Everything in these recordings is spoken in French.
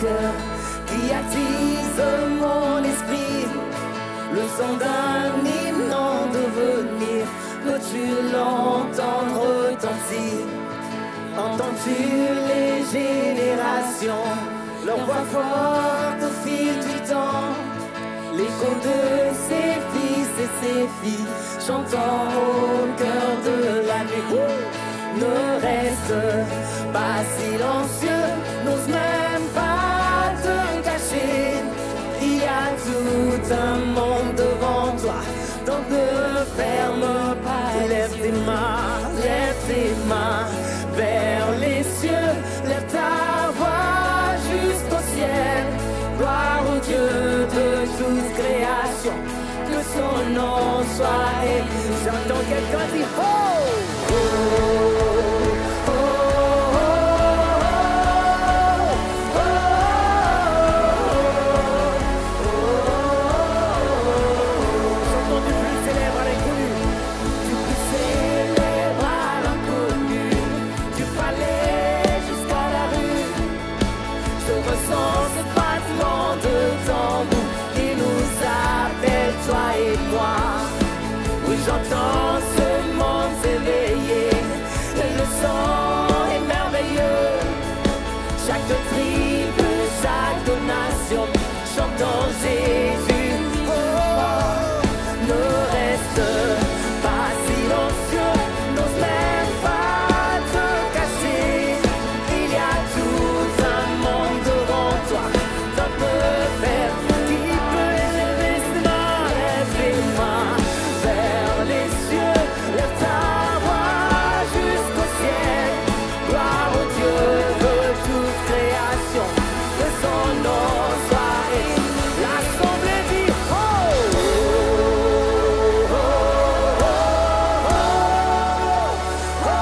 cœur, qui attise mon esprit. Le son d'un hymne en devenir, peux-tu l'entendre retentir? Entends-tu les générations, leur voix forte au fil du temps? L'écho de ses fils et ses filles, chantant au cœur de la nuit. Ne reste pas silencieux, n'ose même pas te cacher. Il y a tout un monde devant toi, donc ne ferme pas. Lève tes mains vers les cieux, lève ta voix jusqu'au ciel. Gloire au Dieu de toute création, que son nom soit élu. J'entends quelqu'un dire oh, oh, oh, oh, oh, oh, oh. Chantons du plus célèbre à l'inconnu, du plus célèbre à l'inconnu, du palais jusqu'à la rue. Je ressens ce battement de tambour qui nous appelle, toi et moi. Oui, j'entends ce monde s'éveiller, et le son est merveilleux. Chaque tribu, chaque nation, chantant Jésus. Oh, ne reste pas silencieux, n'ose même pas te cacher. Il y a tout un monde devant toi, donc ne faire qui peut élever ses mains, lève les mains vers les cieux, lève ta voix jusqu'au ciel. Gloire au Dieu de toute création, que son nom soit élu. L'assemblée dit oh, oh, oh, oh,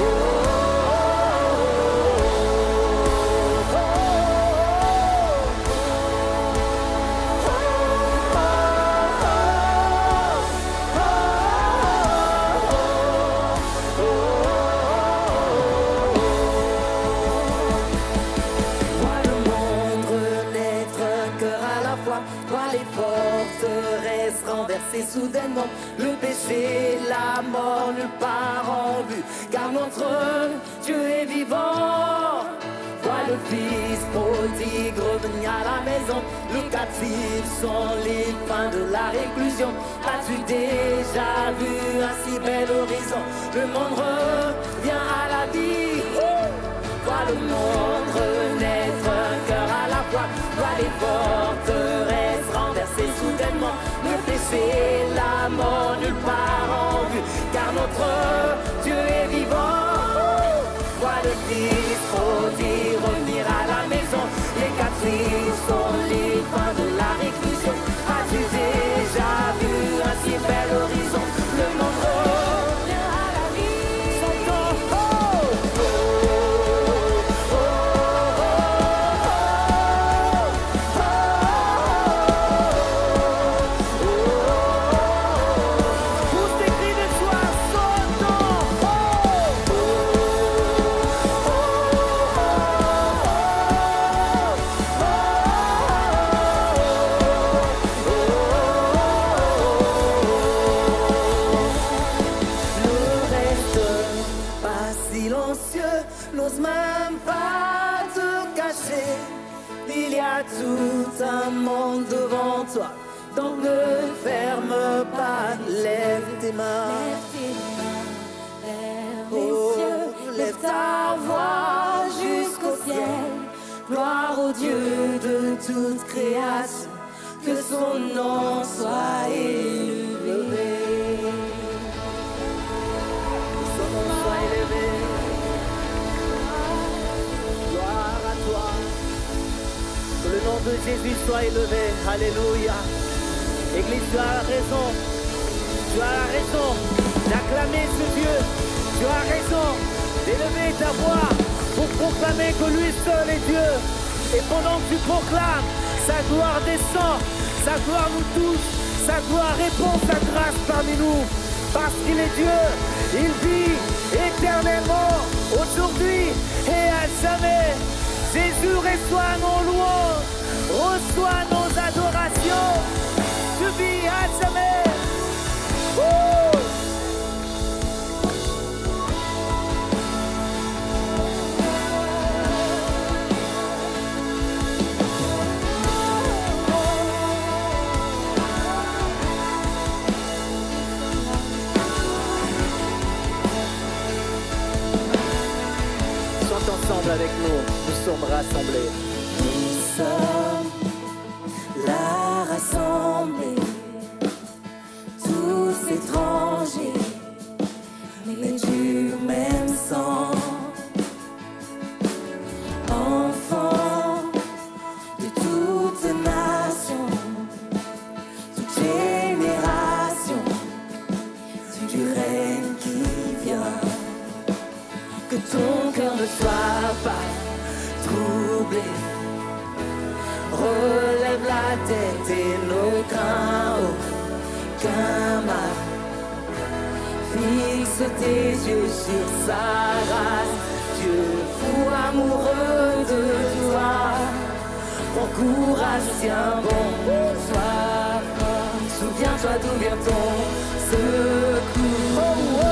oh, Vois le monde renaître, un cœur à la fois. Vois les forteresses renversées soudainement. Le péché, la mort, nulle part en vue, car notre Dieu est vivant. Vois le fils prodigue revenir à la maison. Le captif sont les fins de la réclusion. As-tu déjà vu un si bel horizon? Le monde revient à la vie. Vois le monde renaître, un cœur à la fois. Vois les forteresses renversées soudainement. Le péché, la mort, nulle part en vue, car notre Dieu est vivant. Vois le fils prodigue revenir à la maison. Les captifs sont libres de la réclusion. As-tu déjà vu un si bel horizon? Le monde revient à la vie. Chantons oh, oh, oh, oh, oh. Tous ces cris de joie, chantons oh, oh, Ne reste pas silencieux, n'ose même pas te cacher. Il y a tout un monde devant toi, donc ne ferme pas. Lève tes mains, oh, lève ta voix jusqu'au ciel. Gloire au Dieu de toute création, que son nom soit élevé. Son nom soit élevé. Gloire à toi. Que le nom de Jésus soit élevé. Alléluia. Église, tu as raison. Tu as raison d'acclamer ce Dieu. Tu as raison d'élever ta voix pour proclamer que lui seul est Dieu. Et pendant que tu proclames, sa gloire descend, sa gloire nous touche, sa gloire répand sa grâce parmi nous. Parce qu'il est Dieu, il vit éternellement, aujourd'hui et à jamais. reçois nos louanges, reçois nos adorations. Tu vis à jamais. Wouh! Chante ensemble avec nous sommes rassemblés. Nous sommes là rassemblés, tous étrangers, mais du même sang, enfants de toute nation, toute génération, du règne qui vient. Que ton cœur ne soit pas troublé. Relève la tête et ne crains aucun mal. Fixe tes yeux sur sa grâce. Dieu fou amoureux de toi. Prends courage, tiens bon, sois fort. Souviens-toi d'où vient ton secours. Oh, oh.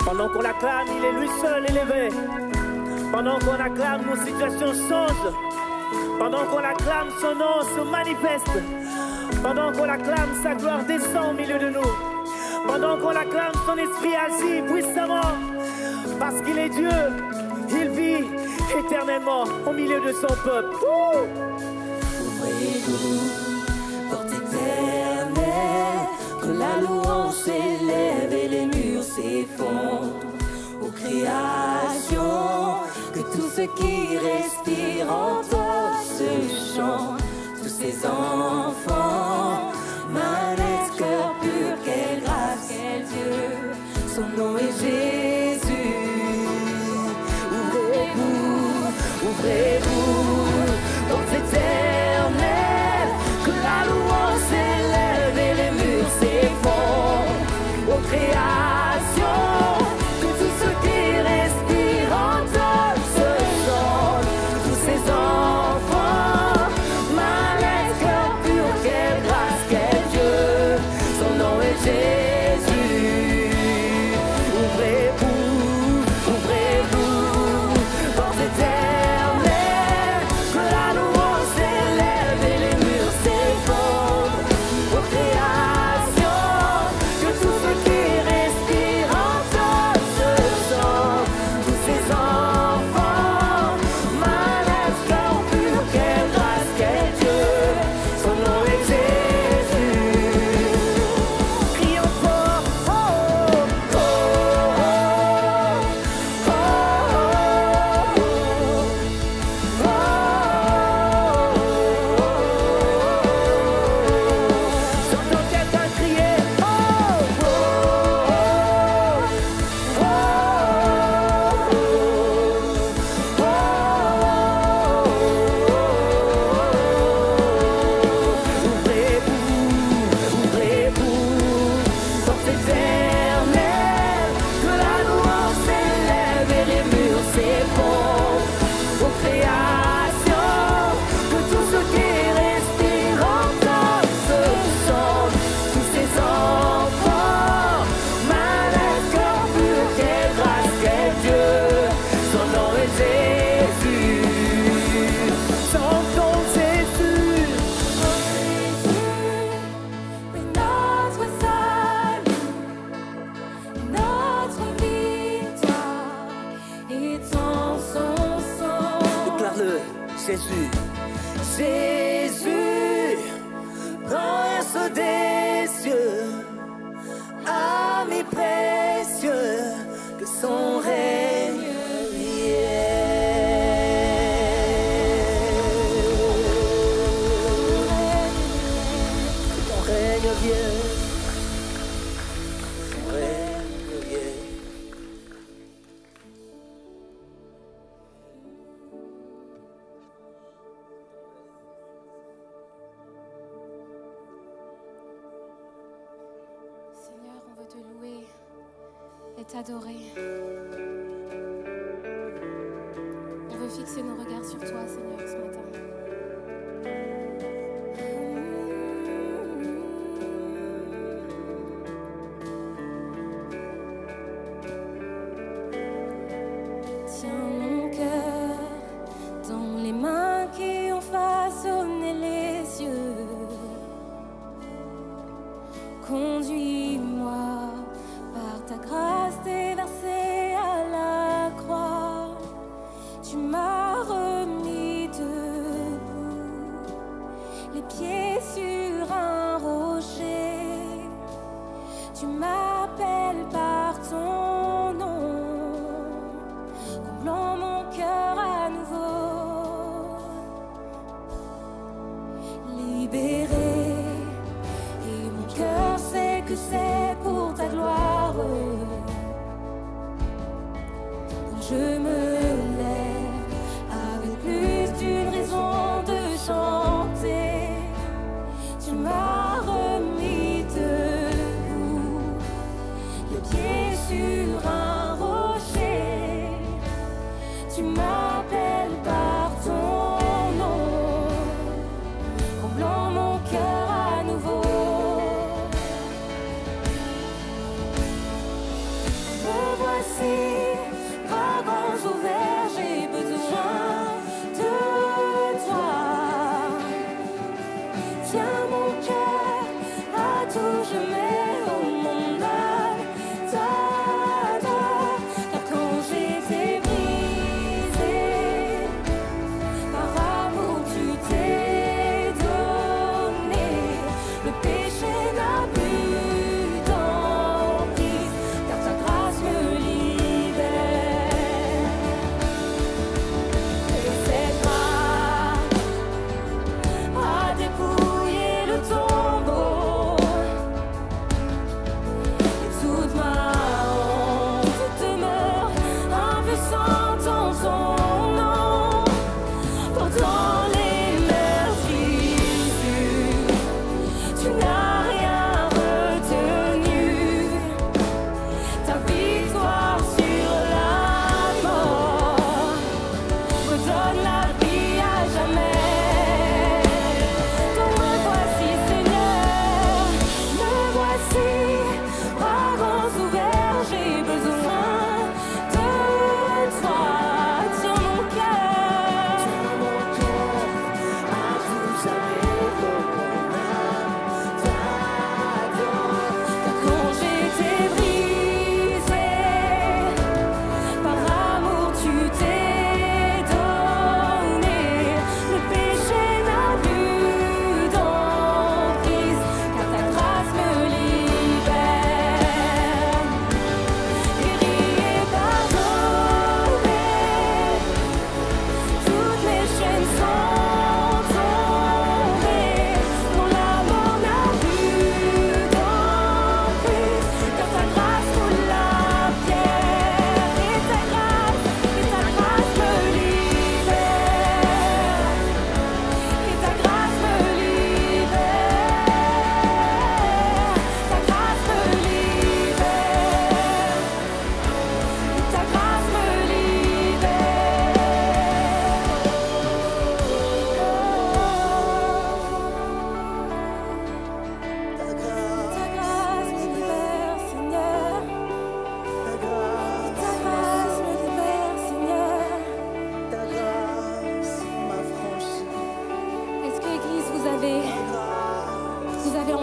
Pendant qu'on l'acclame, il est lui seul élevé. Pendant qu'on acclame, nos situations changent. Pendant qu'on l'acclame, son nom se manifeste. Pendant qu'on l'acclame, sa gloire descend au milieu de nous. Pendant qu'on l'acclame, son esprit agit puissamment. Parce qu'il est Dieu, il vit éternellement au milieu de son peuple. Ouvrez-vous, porte éternelle, que la louange s'élève et les murs s'effondrent. Aux créations, que tout ce qui respire entende ce chant. Tous ces enfants, manette, cœur pur, quelle grâce, quel Dieu, son nom est Jésus. Ouvrez-vous, ouvrez-vous, porte éternelle, que la louange s'élève et les murs s'effondrent. Aux créations, que tout ce qui respire entende ce chant. Tous ces enfants, manette, cœur pur, quelle grâce. porte éternelle, que la louange s'élève et les murs s'effondrent. Aux créations, que tout ce qui respire entende ce chant, tous ces enfants, malades, cœur pur, quelle grâce, quel Dieu, son nom est Jésus, son nom Jésus. Oui, notre salut, notre victoire est en son sang. Déclare-le, Jésus. Jésus, prince des cieux, ami précieux, que son règne vienne. Que ton règne vienne. Ton règne vienne. Seigneur, on veut te louer et t'adorer. On veut fixer nos regards sur toi, Seigneur, ce matin. Tiens mon cœur dans les mains qui ont façonné les cieux. Conduis-moi par ta grâce déversée à la croix. Tu m'as remis debout, les pieds sur un rocher. Tu m'appelles par ton nom, comblant mon cœur à nouveau. Libéré, et mon cœur sait que c'est pour ta gloire. Quand je me lève avec plus d'une raison de chanter, tu m'as remis debout, les pieds sur un rocher. Tu m'appelles par ton nom, comblant mon cœur à nouveau. Me voici, bras grands ouverts, j'ai besoin de toi. Tiens mon cœur, à tout je mets au mon âme t'adore. Car quand j'étais brisé, par amour tu t'es donné. Le péché n'a plus d'emprise, car ta grâce me libère. Et cette grâce a dépouillé le tombeau.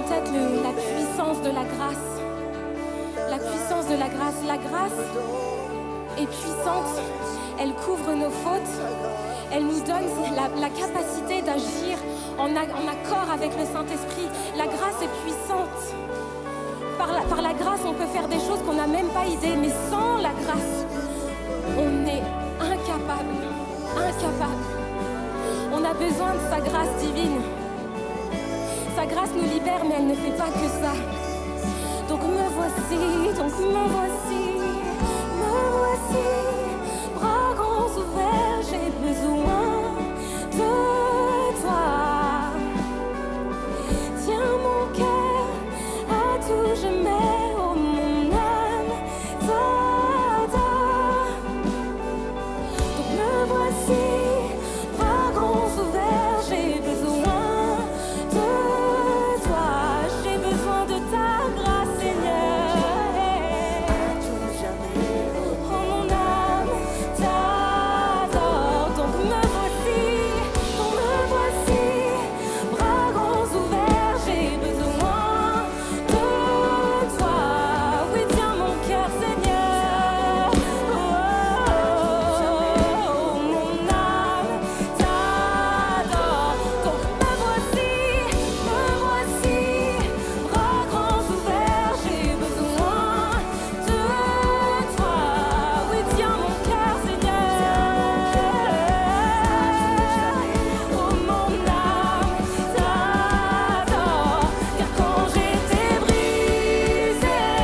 tête la puissance de la grâce. La puissance de la grâce. La grâce est puissante, elle couvre nos fautes, elle nous donne la capacité d'agir en accord avec le Saint-Esprit. La grâce est puissante. Par la grâce, on peut faire des choses qu'on n'a même pas idée, mais sans la grâce, on est incapable. On a besoin de sa grâce divine. Sa grâce nous libère, mais elle ne fait pas que ça. Donc me voici, bras grands ouverts, j'ai besoin de toi. Tiens mon cœur, à tout je mets, oh mon âme t'adore. Donc me voici, bras grands ouverts, j'ai besoin de toi. J'ai besoin de ta grâce, Seigneur. Oh mon âme t'adore. Donc me voici, bras grands ouverts, j'ai besoin de toi. Oui, tiens mon cœur, Seigneur. Oh, mon âme t'adore. Donc me voici, bras grands ouverts, j'ai besoin de toi. Oui, tiens mon cœur, Seigneur. Oh, mon âme t'adore. Car quand j'étais brisée,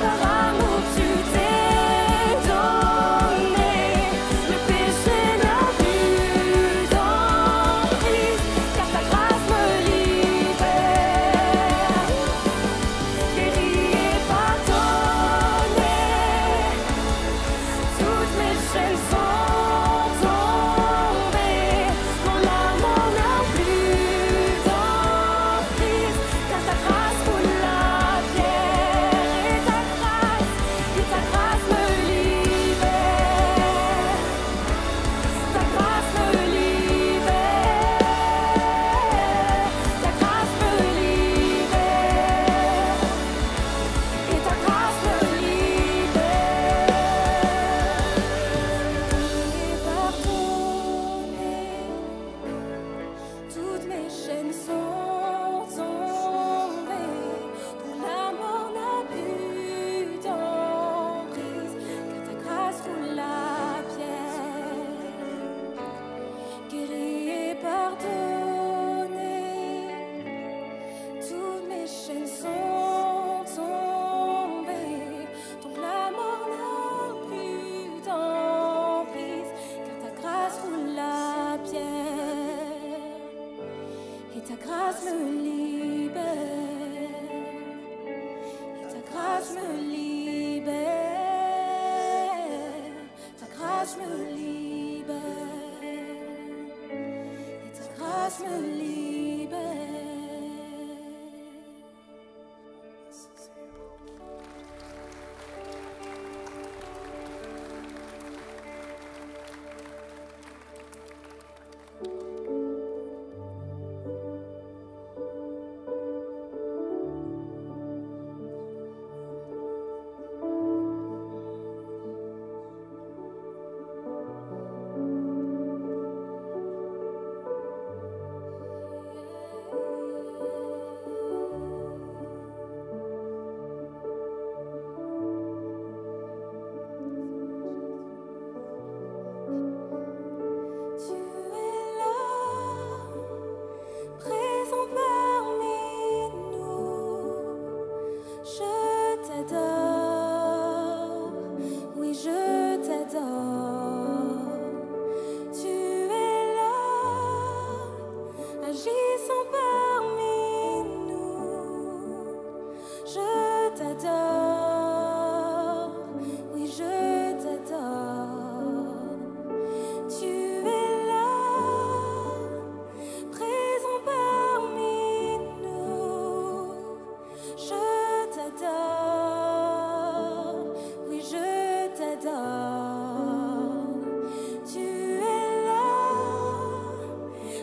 par amour tu t'es donné. Le péché n'a plus d'emprise, car ta grâce me libère. Guéri et pardonné, toutes mes chaînes sont tombées. Mon amour n'a plus d'emprise, car ta grâce roule la pierre. Et ta grâce me libère. Ta grâce me libère. Ta grâce me libère. Et ta grâce me libère. Et pardonné, toutes mes chaînes sont tombées. Ton amour n'a plus d'emprise, car ta grâce roule la pierre. Guéri et pardonné, toutes mes chaînes sont tombées. Donc la mort n'a plus d'emprise, car ta grâce roule la pierre. Et ta grâce me libère. Et ta grâce me libère. Ta grâce me libère. Et ta grâce me libère.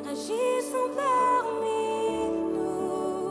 Agissons parmi nous,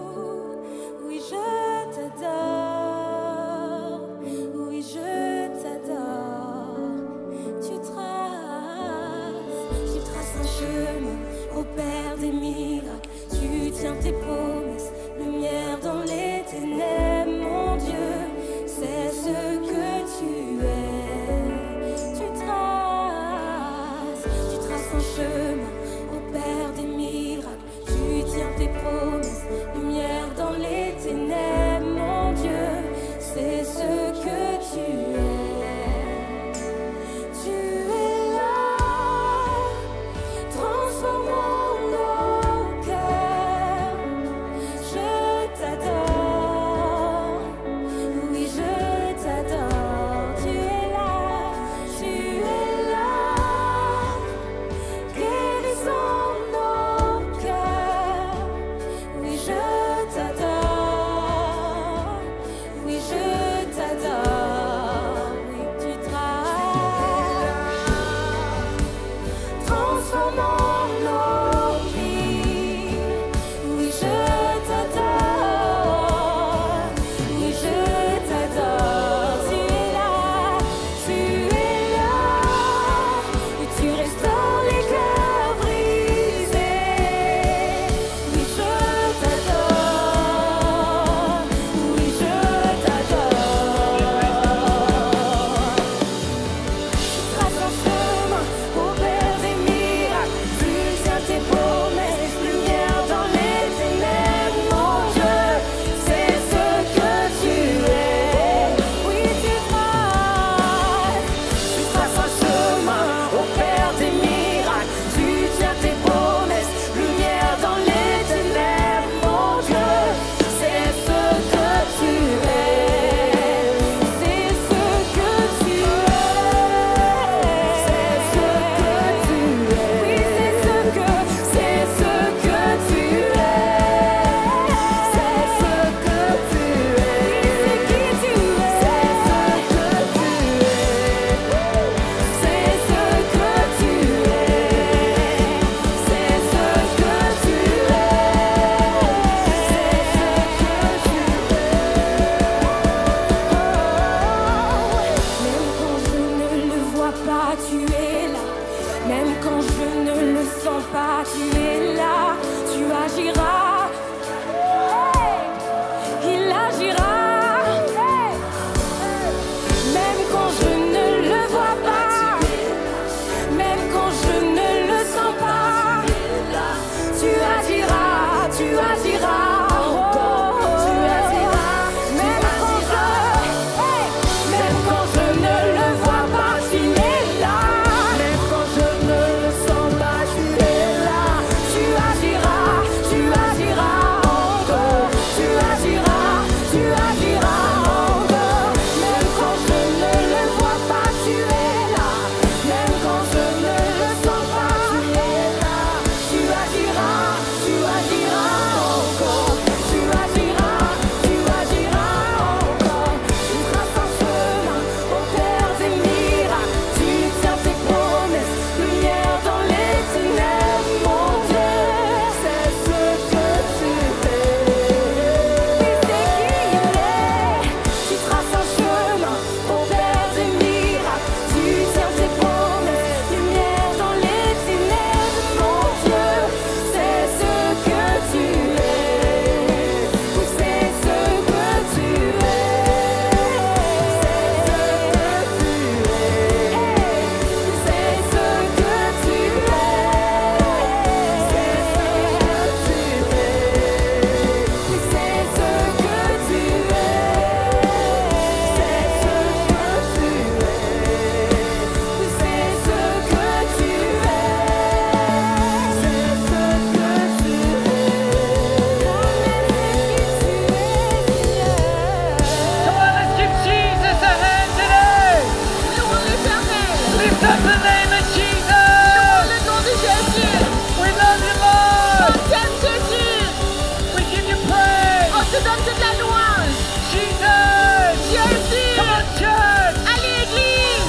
donne toute la louange. Jesus! Jésus. Come on, church! Allez, Église.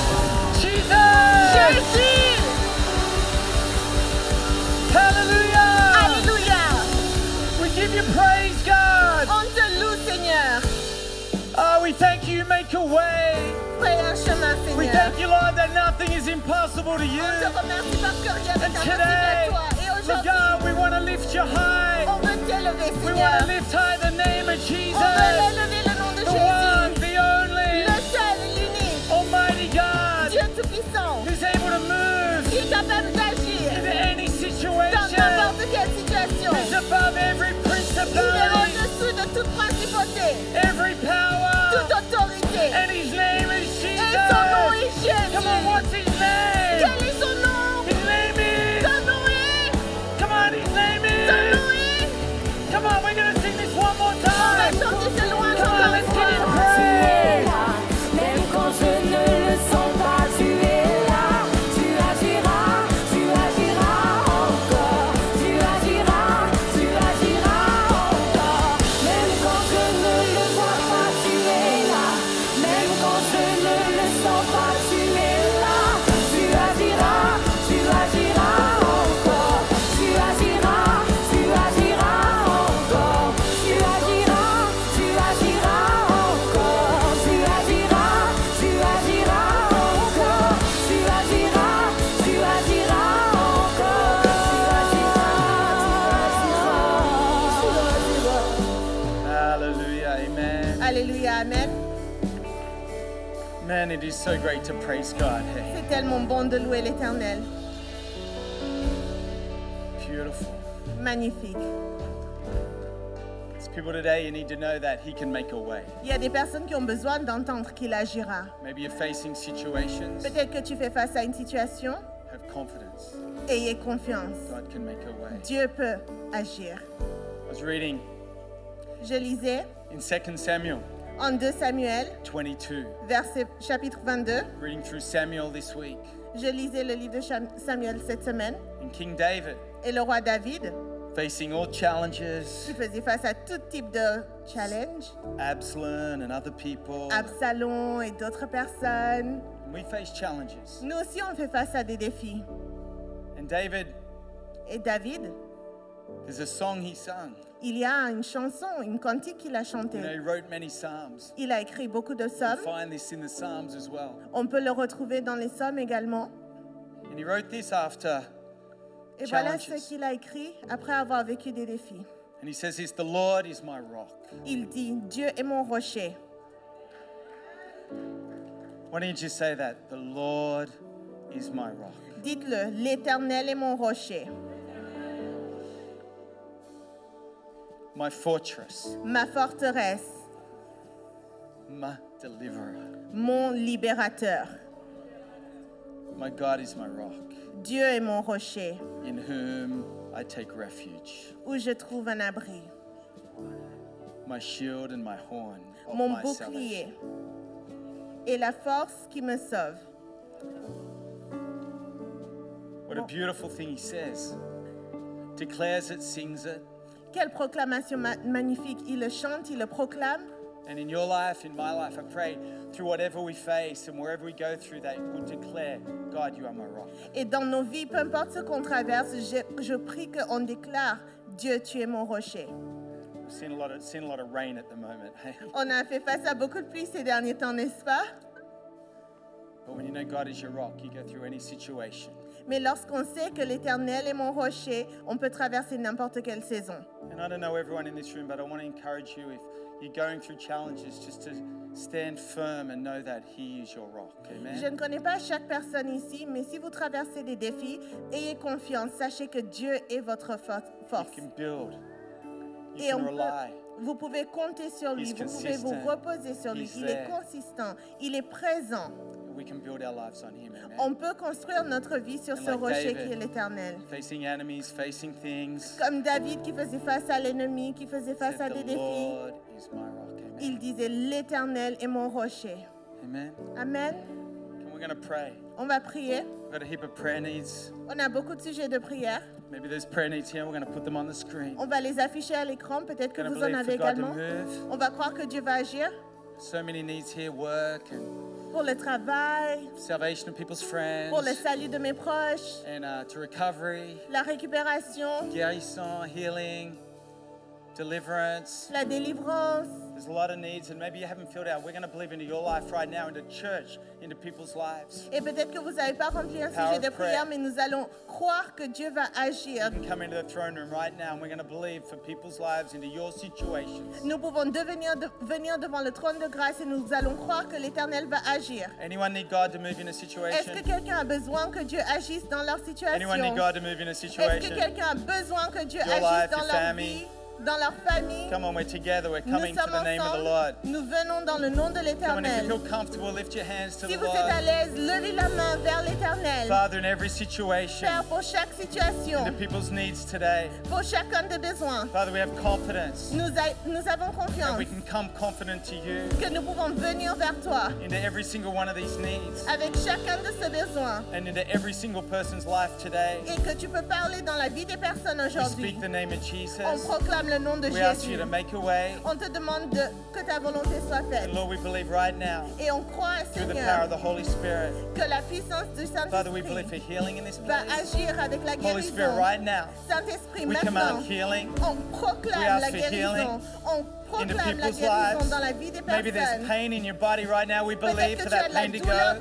Jesus! Jésus. Hallelujah! Alléluia. We give you praise, God! On te loue, Seigneur. Oh, we thank you make a way. Fais un chemin, We Seigneur. thank you, Lord, that nothing is impossible to you. On te remercie parce que rien n'est And impossible à today, toi. Et Lord aujourd'hui, God, we want to lift you high. on veut t'élever, We Seigneur. want to lift high the name of On Jesus, veut élever le nom de the one, Jésus. the only, Le seul, l'unique. Almighty God, Dieu Tout-Puissant. who's able to move Qui est capable d'agir into any dans situation. n'importe quelle situation. He's above every Il est principality, au-dessous de toute principauté, every power, toute autorité. and His name is Et son nom Jesus. est Come on, Jésus. what's His name? Quel est son nom? His name is. Son nom est. Come on, His name Son nom is. est. Come on, we're gonna sing this one more On va time. chanter ce louange Come on, encore let's une give Him fois. Tu es praise. là, même quand je ne le sens pas, tu es là, tu agiras encore, tu agiras encore, même quand je ne le vois pas, tu es là, même quand je ne le sens pas, tu es là, tu agiras encore, tu agiras encore, tu agiras encore, tu agiras encore, tu agiras encore. Hallelujah, amen. Alléluia, amen. Man, it is so great to praise God. Hey, C'est tellement bon de louer l'Éternel. beautiful. Magnifique. There's people today, you need to know that He can make a way. Il y a des personnes qui ont besoin d'entendre qu'il agira. Maybe you're facing situations. Peut-être que tu fais face à une situation. Have confidence. Ayez confiance. God can make a way. Dieu peut agir. I was reading Je lisais in 2 Samuel en 2 Samuel, 22, chapitre 22. reading through Samuel this week. Je lisais le livre de Samuel cette semaine. And King David, Et le roi David, facing all challenges, qui faisait face à tout type de challenge, Absalom and other people. Absalom et d'autres personnes. We face challenges. Nous aussi, on fait face à des défis. And David, Et David, there's a song he sung. il y a une chanson, une cantique qu'il a You know, chantée. he wrote many psalms. Il a écrit beaucoup de You psaumes. find this in the Psalms as well. On peut le retrouver dans les psaumes également. And he wrote this after Et voilà ce challenges. qu'il a écrit après avoir vécu des défis. And he says this, the Lord is my rock. Il dit, Dieu est mon rocher. Why don't you just say that? The Lord is my rock. Dites-le, l'Éternel est mon rocher, My fortress, ma forteresse, my deliverer. mon libérateur. My God is my rock, Dieu est mon rocher, in whom I take refuge. où je trouve un abri. My shield and my horn of Mon my bouclier salvation. et la force qui me sauve. What a beautiful thing he says. Declares it, sings it. Quelle proclamation magnifique. Il le chante, il le proclame. And in your life, in my life, I pray through whatever we face and wherever we go through that, we'll declare, God, you are my rock. Et dans nos vies, peu importe ce qu'on traverse, je prie qu'on déclare, Dieu, tu es mon rocher. We've seen a lot of rain at the moment. Hey? On a fait face à beaucoup de pluie ces derniers temps, n'est-ce pas? But when you know God is your rock, you go through any situation. Mais lorsqu'on sait que l'Éternel est mon rocher, on peut traverser n'importe quelle saison. And I don't know everyone in this room, but I want to encourage you, if you're going through challenges, just to stand firm and know that He is your rock. Amen. Je ne connais pas chaque personne ici, mais si vous traversez des défis, ayez confiance, sachez que Dieu est votre force. You can build. You Et can on rely. vous pouvez compter sur lui, He's vous pouvez vous consistent. reposer sur lui. He's Il est there. consistant, il est présent. We can build our lives on Him. Amen. On peut construire notre vie sur And ce like rocher David. qui est l'Éternel. Facing enemies, facing things. Comme David qui faisait face à l'ennemi, qui faisait face à Said, des the défis, Lord is my rock. Amen. il disait l'Éternel est mon rocher. Amen. Amen. And we're going to pray. On va prier. We've got a heap of prayer needs. On a beaucoup de sujets de prière. Maybe there's prayer needs here. We're going to put them on the screen. On va les afficher à l'écran. Peut-être que We're going vous to en believe avez for God to également. move. On va croire que Dieu va agir So many needs here, work and pour le travail, salvation of people's friends, pour le salut de mes proches, and to recovery, la récupération, guérison, healing, deliverance. la délivrance. There's a lot of needs, and maybe you haven't filled out. We're going to believe into your life right now, into church, into people's lives. Et peut-être que vous n'avez pas rempli un sujet de prière, mais nous allons croire que Dieu va agir. You can come into the throne room right now, and we're going to believe for people's lives, into your situations. Nous pouvons venir devant le trône de grâce et nous allons croire que l'Éternel va agir. Anyone need God to move in a Est-ce situation? que quelqu'un a besoin que Dieu agisse dans leur situation? Anyone need God to move in a Est-ce que situation? quelqu'un a besoin que Dieu Your agisse life, dans your leur family. vie, dans leur famille? Come on, we're together. We're Nous coming to sommes the name of the ensemble. Lord. Nous venons dans le nom de Come on, if you l'Éternel. feel comfortable, lift your hands to Si the vous êtes à Lord. l'aise, levez la main vers l'Éternel. Father, in every situation, Père, pour chaque situation, into people's needs today, pour chacun des besoins, Father, we have confidence nous avons that confiance we can come confident to you que nous pouvons venir vers toi into every single one of these needs avec chacun de ces besoins and into every single person's life today. et que tu peux parler dans la vie des personnes We aujourd'hui. speak the name of Jesus. On proclame le nom de We ask you Jésus. to make a way. On te demande que ta volonté soit faite. And Lord, we believe right now, Et on croit, through the power Seigneur, of the Holy Spirit, que la puissance du Father, we believe for Saint-Esprit healing in this va place. agir avec la Holy Spirit, guérison. right now, Saint-Esprit, we maintenant, command healing. on We proclame ask la for healing guérison. On into proclame la people's guérison lives. dans la vie des Maybe there's personnes. pain in your body right now. We Peut-être believe que for tu as that de la pain to douleur go.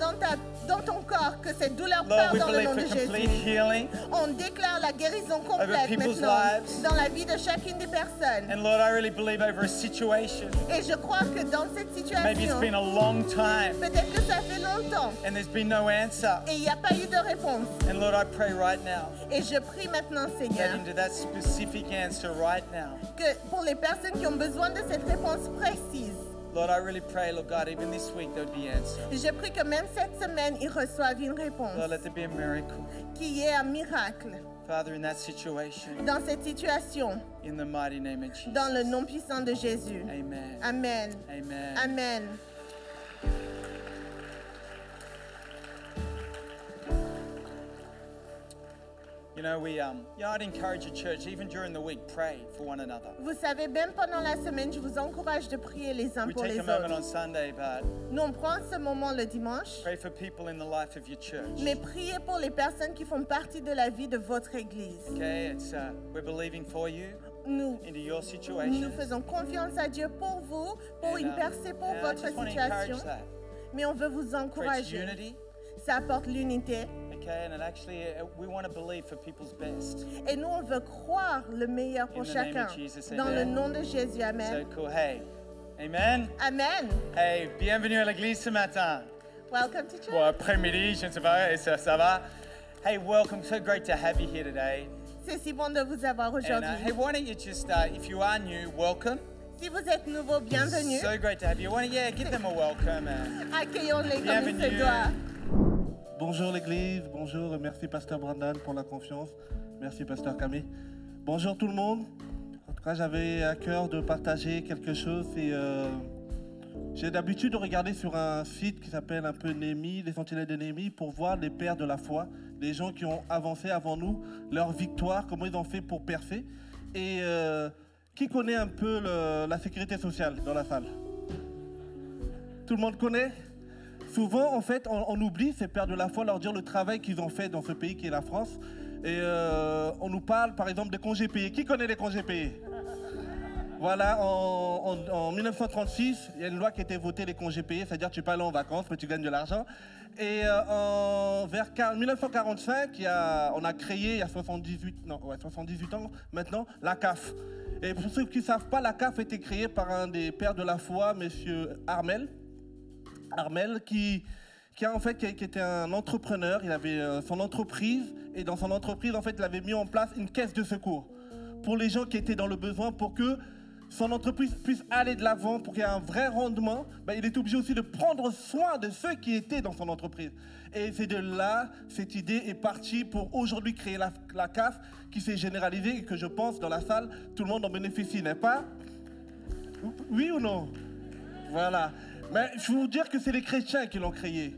dans ton corps, que cette douleur Lord, part we dans le believe nom for de complete Jésus. healing. On déclare la guérison complète people's maintenant lives. dans la vie de chacune des personnes. And Lord, I really believe over a situation. Et je crois que dans cette Maybe it's situation, been a long time peut-être que ça fait longtemps and there's been no answer. et il n'y a pas eu de réponse. And Lord, I pray right now Et je prie maintenant, that Seigneur, into that specific answer right now. que pour les personnes qui ont besoin de cette réponse précise, Lord, I really pray, Lord God, even this week there would be answer. je prie que même cette semaine, ils reçoivent une réponse, Lord, let there be a miracle. qu'il y ait un miracle Father, in that situation, dans cette situation, in the mighty name of Jesus. dans le nom puissant de Jésus. Amen. Amen. Amen. Amen. You know, I'd encourage your church, even during the week, pray for one another. Vous savez, même pendant la semaine, je vous encourage de prier les uns We pour take les a moment autres. on Sunday, but Nous, on prend ce moment le dimanche, pray for people in the life of your church. mais priez pour les personnes qui font partie de la vie de votre Église. Okay, we're believing for you Nous, into your nous situation. faisons confiance à Dieu pour vous, pour une percée pour and I votre just want to situation, encourage that. mais on veut vous Creates encourager. unity, Ça apporte l'unité. okay, and it actually, we want to believe for people's best. Et nous, on veut croire le meilleur pour In the name of chacun. Jesus, Dans le amen. nom de Jésus, So Amen. cool. Hey, amen. Amen. Hey, bienvenue à l'église ce matin. Welcome to church. Bon, après-midi, je ne sais pas, et ça va? Hey, welcome. So great to have you here today. C'est si bon de vous avoir And aujourd'hui. hey, why don't you just, if you are new, welcome. Si vous êtes nouveau, bienvenue. So great to have you. Why don't you give them a welcome? Accueillons-les comme il se Bienvenue. doit. Bonjour l'église, bonjour, merci Pasteur Brandon pour la confiance, merci Pasteur Camille. Bonjour tout le monde. En tout cas, j'avais à cœur de partager quelque chose et j'ai d'habitude de regarder sur un site qui s'appelle un peu Néhémie, les sentinelles de Néhémie, pour voir les pères de la foi, les gens qui ont avancé avant nous, leur victoire, comment ils ont fait pour percer. Et qui connaît un peu la sécurité sociale dans la salle? Tout le monde connaît? Souvent, en fait, on oublie ces pères de la foi, leur dire le travail qu'ils ont fait dans ce pays qui est la France. Et on nous parle, par exemple, des congés payés. Qui connaît les congés payés? Voilà, en 1936, il y a une loi qui a été votée, les congés payés, c'est-à-dire que tu peux aller en vacances, mais tu gagnes de l'argent. Et vers 1945, on a créé, il y a 78 ans maintenant, la CAF. Et pour ceux qui ne savent pas, la CAF a été créée par un des pères de la foi, monsieur Armel, qui était un entrepreneur. Il avait son entreprise, et dans son entreprise, en fait, il avait mis en place une caisse de secours pour les gens qui étaient dans le besoin, pour que son entreprise puisse aller de l'avant, pour qu'il y ait un vrai rendement. Il est obligé aussi de prendre soin de ceux qui étaient dans son entreprise. Et c'est de là, cette idée est partie pour aujourd'hui créer la CAF, qui s'est généralisée et que je pense, dans la salle, tout le monde en bénéficie, n'est-ce pas? Oui ou non? Voilà. Mais je veux vous dire que c'est les chrétiens qui l'ont créé.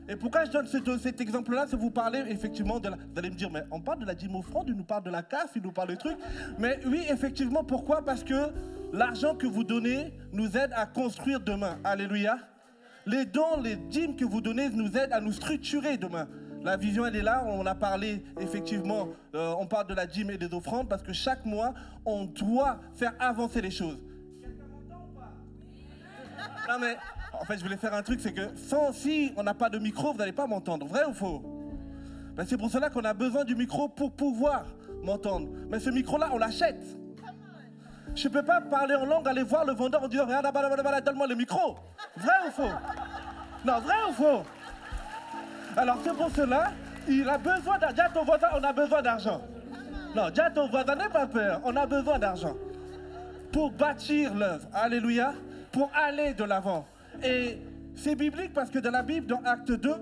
Et pourquoi je donne cet exemple-là, c'est vous parler effectivement de la... Vous allez me dire, mais on parle de la dîme offrande, il nous parle de la CAF, il nous parle de trucs. Mais oui, effectivement, pourquoi? Parce que l'argent que vous donnez nous aide à construire demain. Alléluia. Les dons, les dîmes que vous donnez nous aident à nous structurer demain. La vision, elle est là. On a parlé, effectivement, on parle de la dîme et des offrandes parce que chaque mois, on doit faire avancer les choses. Quelqu'un m'entend ou pas? Non, mais en fait, je voulais faire un truc, c'est que si on n'a pas de micro, vous n'allez pas m'entendre. Vrai ou faux? Ben, c'est pour cela qu'on a besoin du micro pour pouvoir m'entendre. Mais ce micro-là, on l'achète. Je ne peux pas parler en langue, aller voir le vendeur en disant « Regarde, donne-moi le micro ». Vrai ou faux? Non, vrai ou faux? Alors c'est pour cela, il a besoin d'argent. Dis à ton voisin, on a besoin d'argent. Non, dis à ton voisin, n'aie pas peur, on a besoin d'argent. Pour bâtir l'œuvre, alléluia, pour aller de l'avant. Et c'est biblique parce que dans la Bible, dans Acte 2,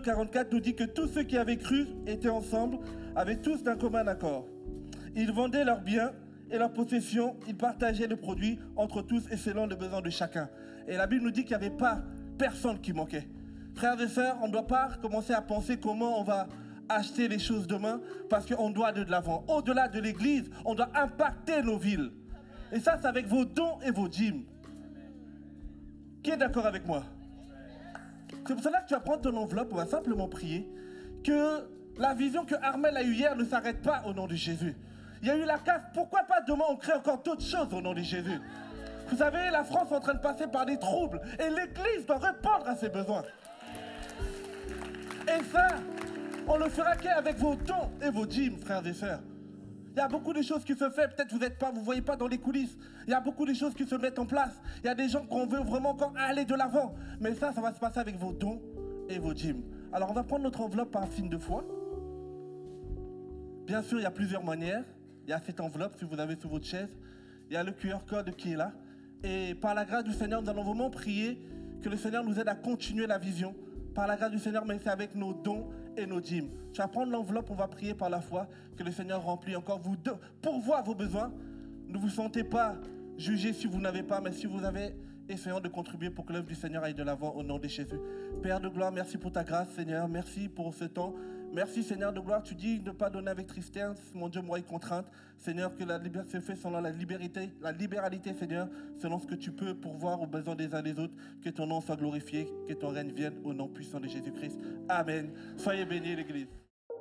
44 nous dit que tous ceux qui avaient cru étaient ensemble, avaient tous d'un commun accord. Ils vendaient leurs biens et leurs possessions, ils partageaient le produit entre tous et selon le besoin de chacun. Et la Bible nous dit qu'il n'y avait pas personne qui manquait. Frères et sœurs, on ne doit pas commencer à penser comment on va acheter les choses demain parce qu'on doit aller de l'avant. Au-delà de l'église, on doit impacter nos villes. Et ça, c'est avec vos dons et vos dîmes. Qui est d'accord avec moi? C'est pour cela que tu vas prendre ton enveloppe, on va simplement prier que la vision que Armel a eue hier ne s'arrête pas au nom de Jésus. Il y a eu la CAF, pourquoi pas demain on crée encore d'autres choses au nom de Jésus? Vous savez, la France est en train de passer par des troubles et l'Église doit répondre à ses besoins. Et ça, on le fera qu'avec vos dons et vos dîmes, frères et sœurs. Il y a beaucoup de choses qui se font, peut-être vous ne voyez pas dans les coulisses. Il y a beaucoup de choses qui se mettent en place. Il y a des gens qu'on veut vraiment encore aller de l'avant. Mais ça va se passer avec vos dons et vos dîmes. Alors on va prendre notre enveloppe par signe de foi. Bien sûr, il y a plusieurs manières. Il y a cette enveloppe, si vous avez sur votre chaise. Il y a le QR code qui est là. Et par la grâce du Seigneur, nous allons vraiment prier que le Seigneur nous aide à continuer la vision. Par la grâce du Seigneur, mais c'est avec nos dons et nos dîmes. Tu vas prendre l'enveloppe, on va prier par la foi, que le Seigneur remplit encore vous deux, pourvoie vos besoins. Ne vous sentez pas jugé si vous n'avez pas, mais si vous avez, essayons de contribuer pour que l'œuvre du Seigneur aille de l'avant au nom de Jésus. Père de gloire, merci pour ta grâce, Seigneur. Merci pour ce temps. Merci, Seigneur de gloire. Tu dis ne pas donner avec tristesse, mon Dieu, moi, et contrainte. Seigneur, que la liberté se fait selon la libéralité, Seigneur, selon ce que tu peux pourvoir aux besoins des uns des autres. Que ton nom soit glorifié, que ton règne vienne au nom puissant de Jésus-Christ. Amen. Soyez bénis, l'Église.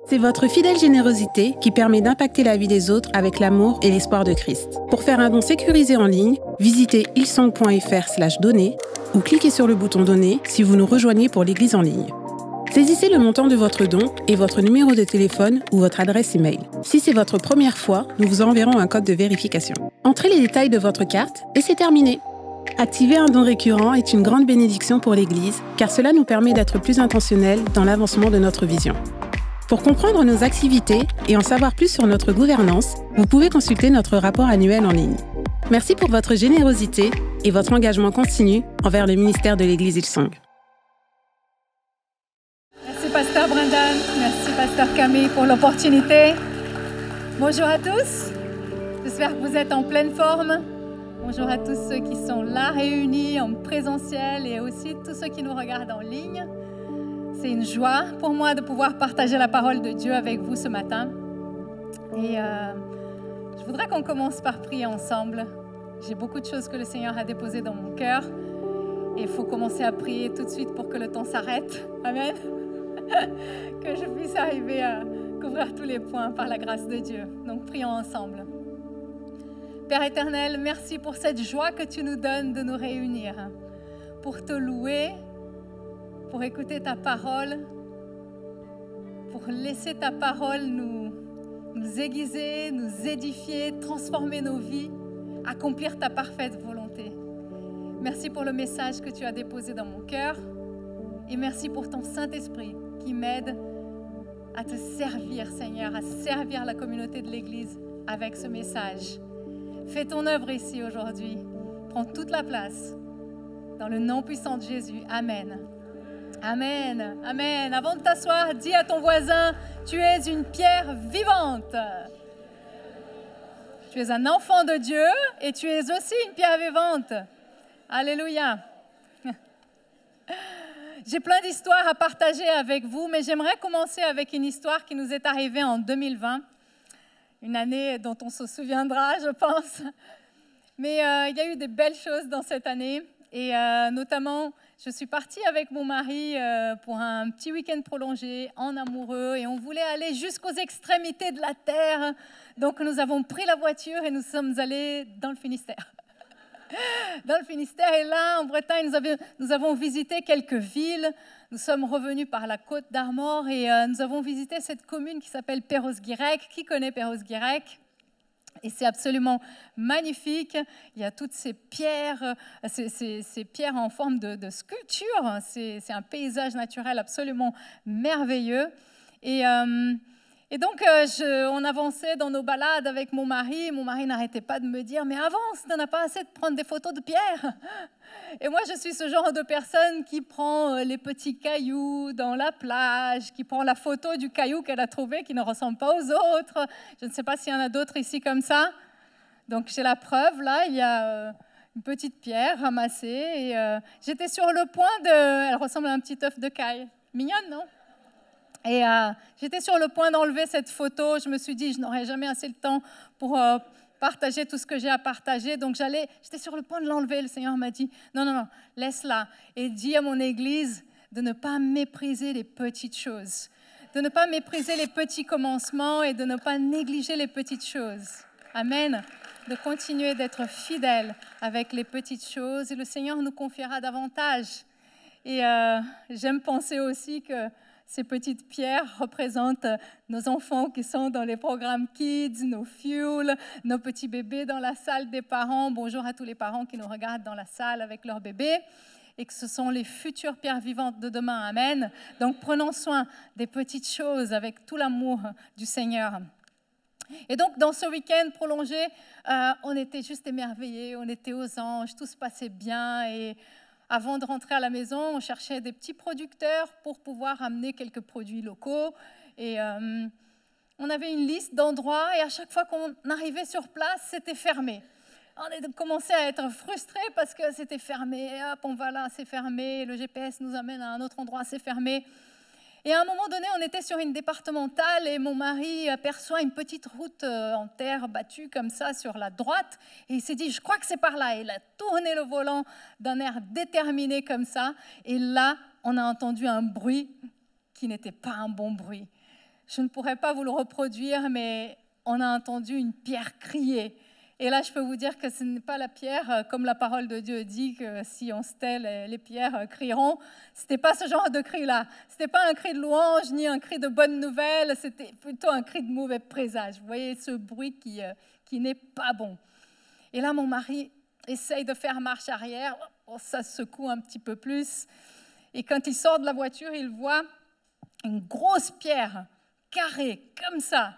C'est votre fidèle générosité qui permet d'impacter la vie des autres avec l'amour et l'espoir de Christ. Pour faire un don sécurisé en ligne, visitez hillsong.fr/donner ou cliquez sur le bouton donner si vous nous rejoignez pour l'Église en ligne. Saisissez le montant de votre don et votre numéro de téléphone ou votre adresse email. Si c'est votre première fois, nous vous enverrons un code de vérification. Entrez les détails de votre carte et c'est terminé. Activer un don récurrent est une grande bénédiction pour l'Église car cela nous permet d'être plus intentionnels dans l'avancement de notre vision. Pour comprendre nos activités et en savoir plus sur notre gouvernance, vous pouvez consulter notre rapport annuel en ligne. Merci pour votre générosité et votre engagement continu envers le ministère de l'Église Hillsong. Merci Pasteur Brendan, merci Pasteur Camille pour l'opportunité. Bonjour à tous, j'espère que vous êtes en pleine forme. Bonjour à tous ceux qui sont là réunis en présentiel et aussi tous ceux qui nous regardent en ligne. C'est une joie pour moi de pouvoir partager la parole de Dieu avec vous ce matin. Et je voudrais qu'on commence par prier ensemble. J'ai beaucoup de choses que le Seigneur a déposées dans mon cœur. Et il faut commencer à prier tout de suite pour que le temps s'arrête. Amen. Que je puisse arriver à couvrir tous les points par la grâce de Dieu. Donc prions ensemble. Père éternel, merci pour cette joie que tu nous donnes de nous réunir. Pour te louer, pour écouter ta parole, pour laisser ta parole nous aiguiser, nous édifier, transformer nos vies, accomplir ta parfaite volonté. Merci pour le message que tu as déposé dans mon cœur et merci pour ton Saint-Esprit qui m'aide à te servir, Seigneur, à servir la communauté de l'Église avec ce message. Fais ton œuvre ici aujourd'hui. Prends toute la place. Dans le nom puissant de Jésus. Amen. Amen. Amen. Avant de t'asseoir, dis à ton voisin, tu es une pierre vivante. Tu es un enfant de Dieu et tu es aussi une pierre vivante. Alléluia. J'ai plein d'histoires à partager avec vous, mais j'aimerais commencer avec une histoire qui nous est arrivée en 2020, une année dont on se souviendra, je pense. Mais il y a eu des belles choses dans cette année, et notamment, je suis partie avec mon mari pour un petit week-end prolongé en amoureux, et on voulait aller jusqu'aux extrémités de la terre. Donc nous avons pris la voiture et nous sommes allés dans le Finistère. Dans le Finistère, et là, en Bretagne, nous avons visité quelques villes. Nous sommes revenus par la Côte d'Armor et nous avons visité cette commune qui s'appelle Perros-Guirec. Qui connaît Perros-Guirec? Et c'est absolument magnifique. Il y a toutes ces pierres, ces pierres en forme de sculpture. C'est un paysage naturel absolument merveilleux. Et donc, on avançait dans nos balades avec mon mari. Mon mari n'arrêtait pas de me dire « Mais avance, tu n'en as pas assez de prendre des photos de pierres !» Et moi, je suis ce genre de personne qui prend les petits cailloux dans la plage, qui prend la photo du caillou qu'elle a trouvé, qui ne ressemble pas aux autres. Je ne sais pas s'il y en a d'autres ici comme ça. Donc, j'ai la preuve. Là, il y a une petite pierre ramassée. Et j'étais sur le point de... Elle ressemble à un petit œuf de caille. Mignonne, non ? Et j'étais sur le point d'enlever cette photo. Je me suis dit, je n'aurai jamais assez de temps pour partager tout ce que j'ai à partager. Donc, j'étais sur le point de l'enlever. Le Seigneur m'a dit, non, laisse-la. Et dis à mon Église de ne pas mépriser les petites choses, de ne pas mépriser les petits commencements et de ne pas négliger les petites choses. Amen. De continuer d'être fidèles avec les petites choses. Et le Seigneur nous confiera davantage. Et j'aime penser aussi que ces petites pierres représentent nos enfants qui sont dans les programmes Kids, nos Fuel, nos petits bébés dans la salle des parents. Bonjour à tous les parents qui nous regardent dans la salle avec leurs bébés. Et que ce sont les futures pierres vivantes de demain. Amen. Donc prenons soin des petites choses avec tout l'amour du Seigneur. Et donc dans ce week-end prolongé, on était juste émerveillés, on était aux anges, tout se passait bien. Et avant de rentrer à la maison, on cherchait des petits producteurs pour pouvoir amener quelques produits locaux. Et on avait une liste d'endroits et à chaque fois qu'on arrivait sur place, c'était fermé. On a commencé à être frustrés parce que c'était fermé. Hop, on va là, c'est fermé. Le GPS nous amène à un autre endroit, c'est fermé. Et à un moment donné, on était sur une départementale et mon mari aperçoit une petite route en terre battue comme ça sur la droite. Et il s'est dit, je crois que c'est par là. Et il a tourné le volant d'un air déterminé comme ça. Et là, on a entendu un bruit qui n'était pas un bon bruit. Je ne pourrais pas vous le reproduire, mais on a entendu une pierre crier. Et là, je peux vous dire que ce n'est pas la pierre, comme la parole de Dieu dit, que si on se tait, les pierres crieront. Ce n'était pas ce genre de cri-là. Ce n'était pas un cri de louange, ni un cri de bonne nouvelle. C'était plutôt un cri de mauvais présage. Vous voyez ce bruit qui n'est pas bon. Et là, mon mari essaye de faire marche arrière. Oh, ça secoue un petit peu plus. Et quand il sort de la voiture, il voit une grosse pierre carrée, comme ça,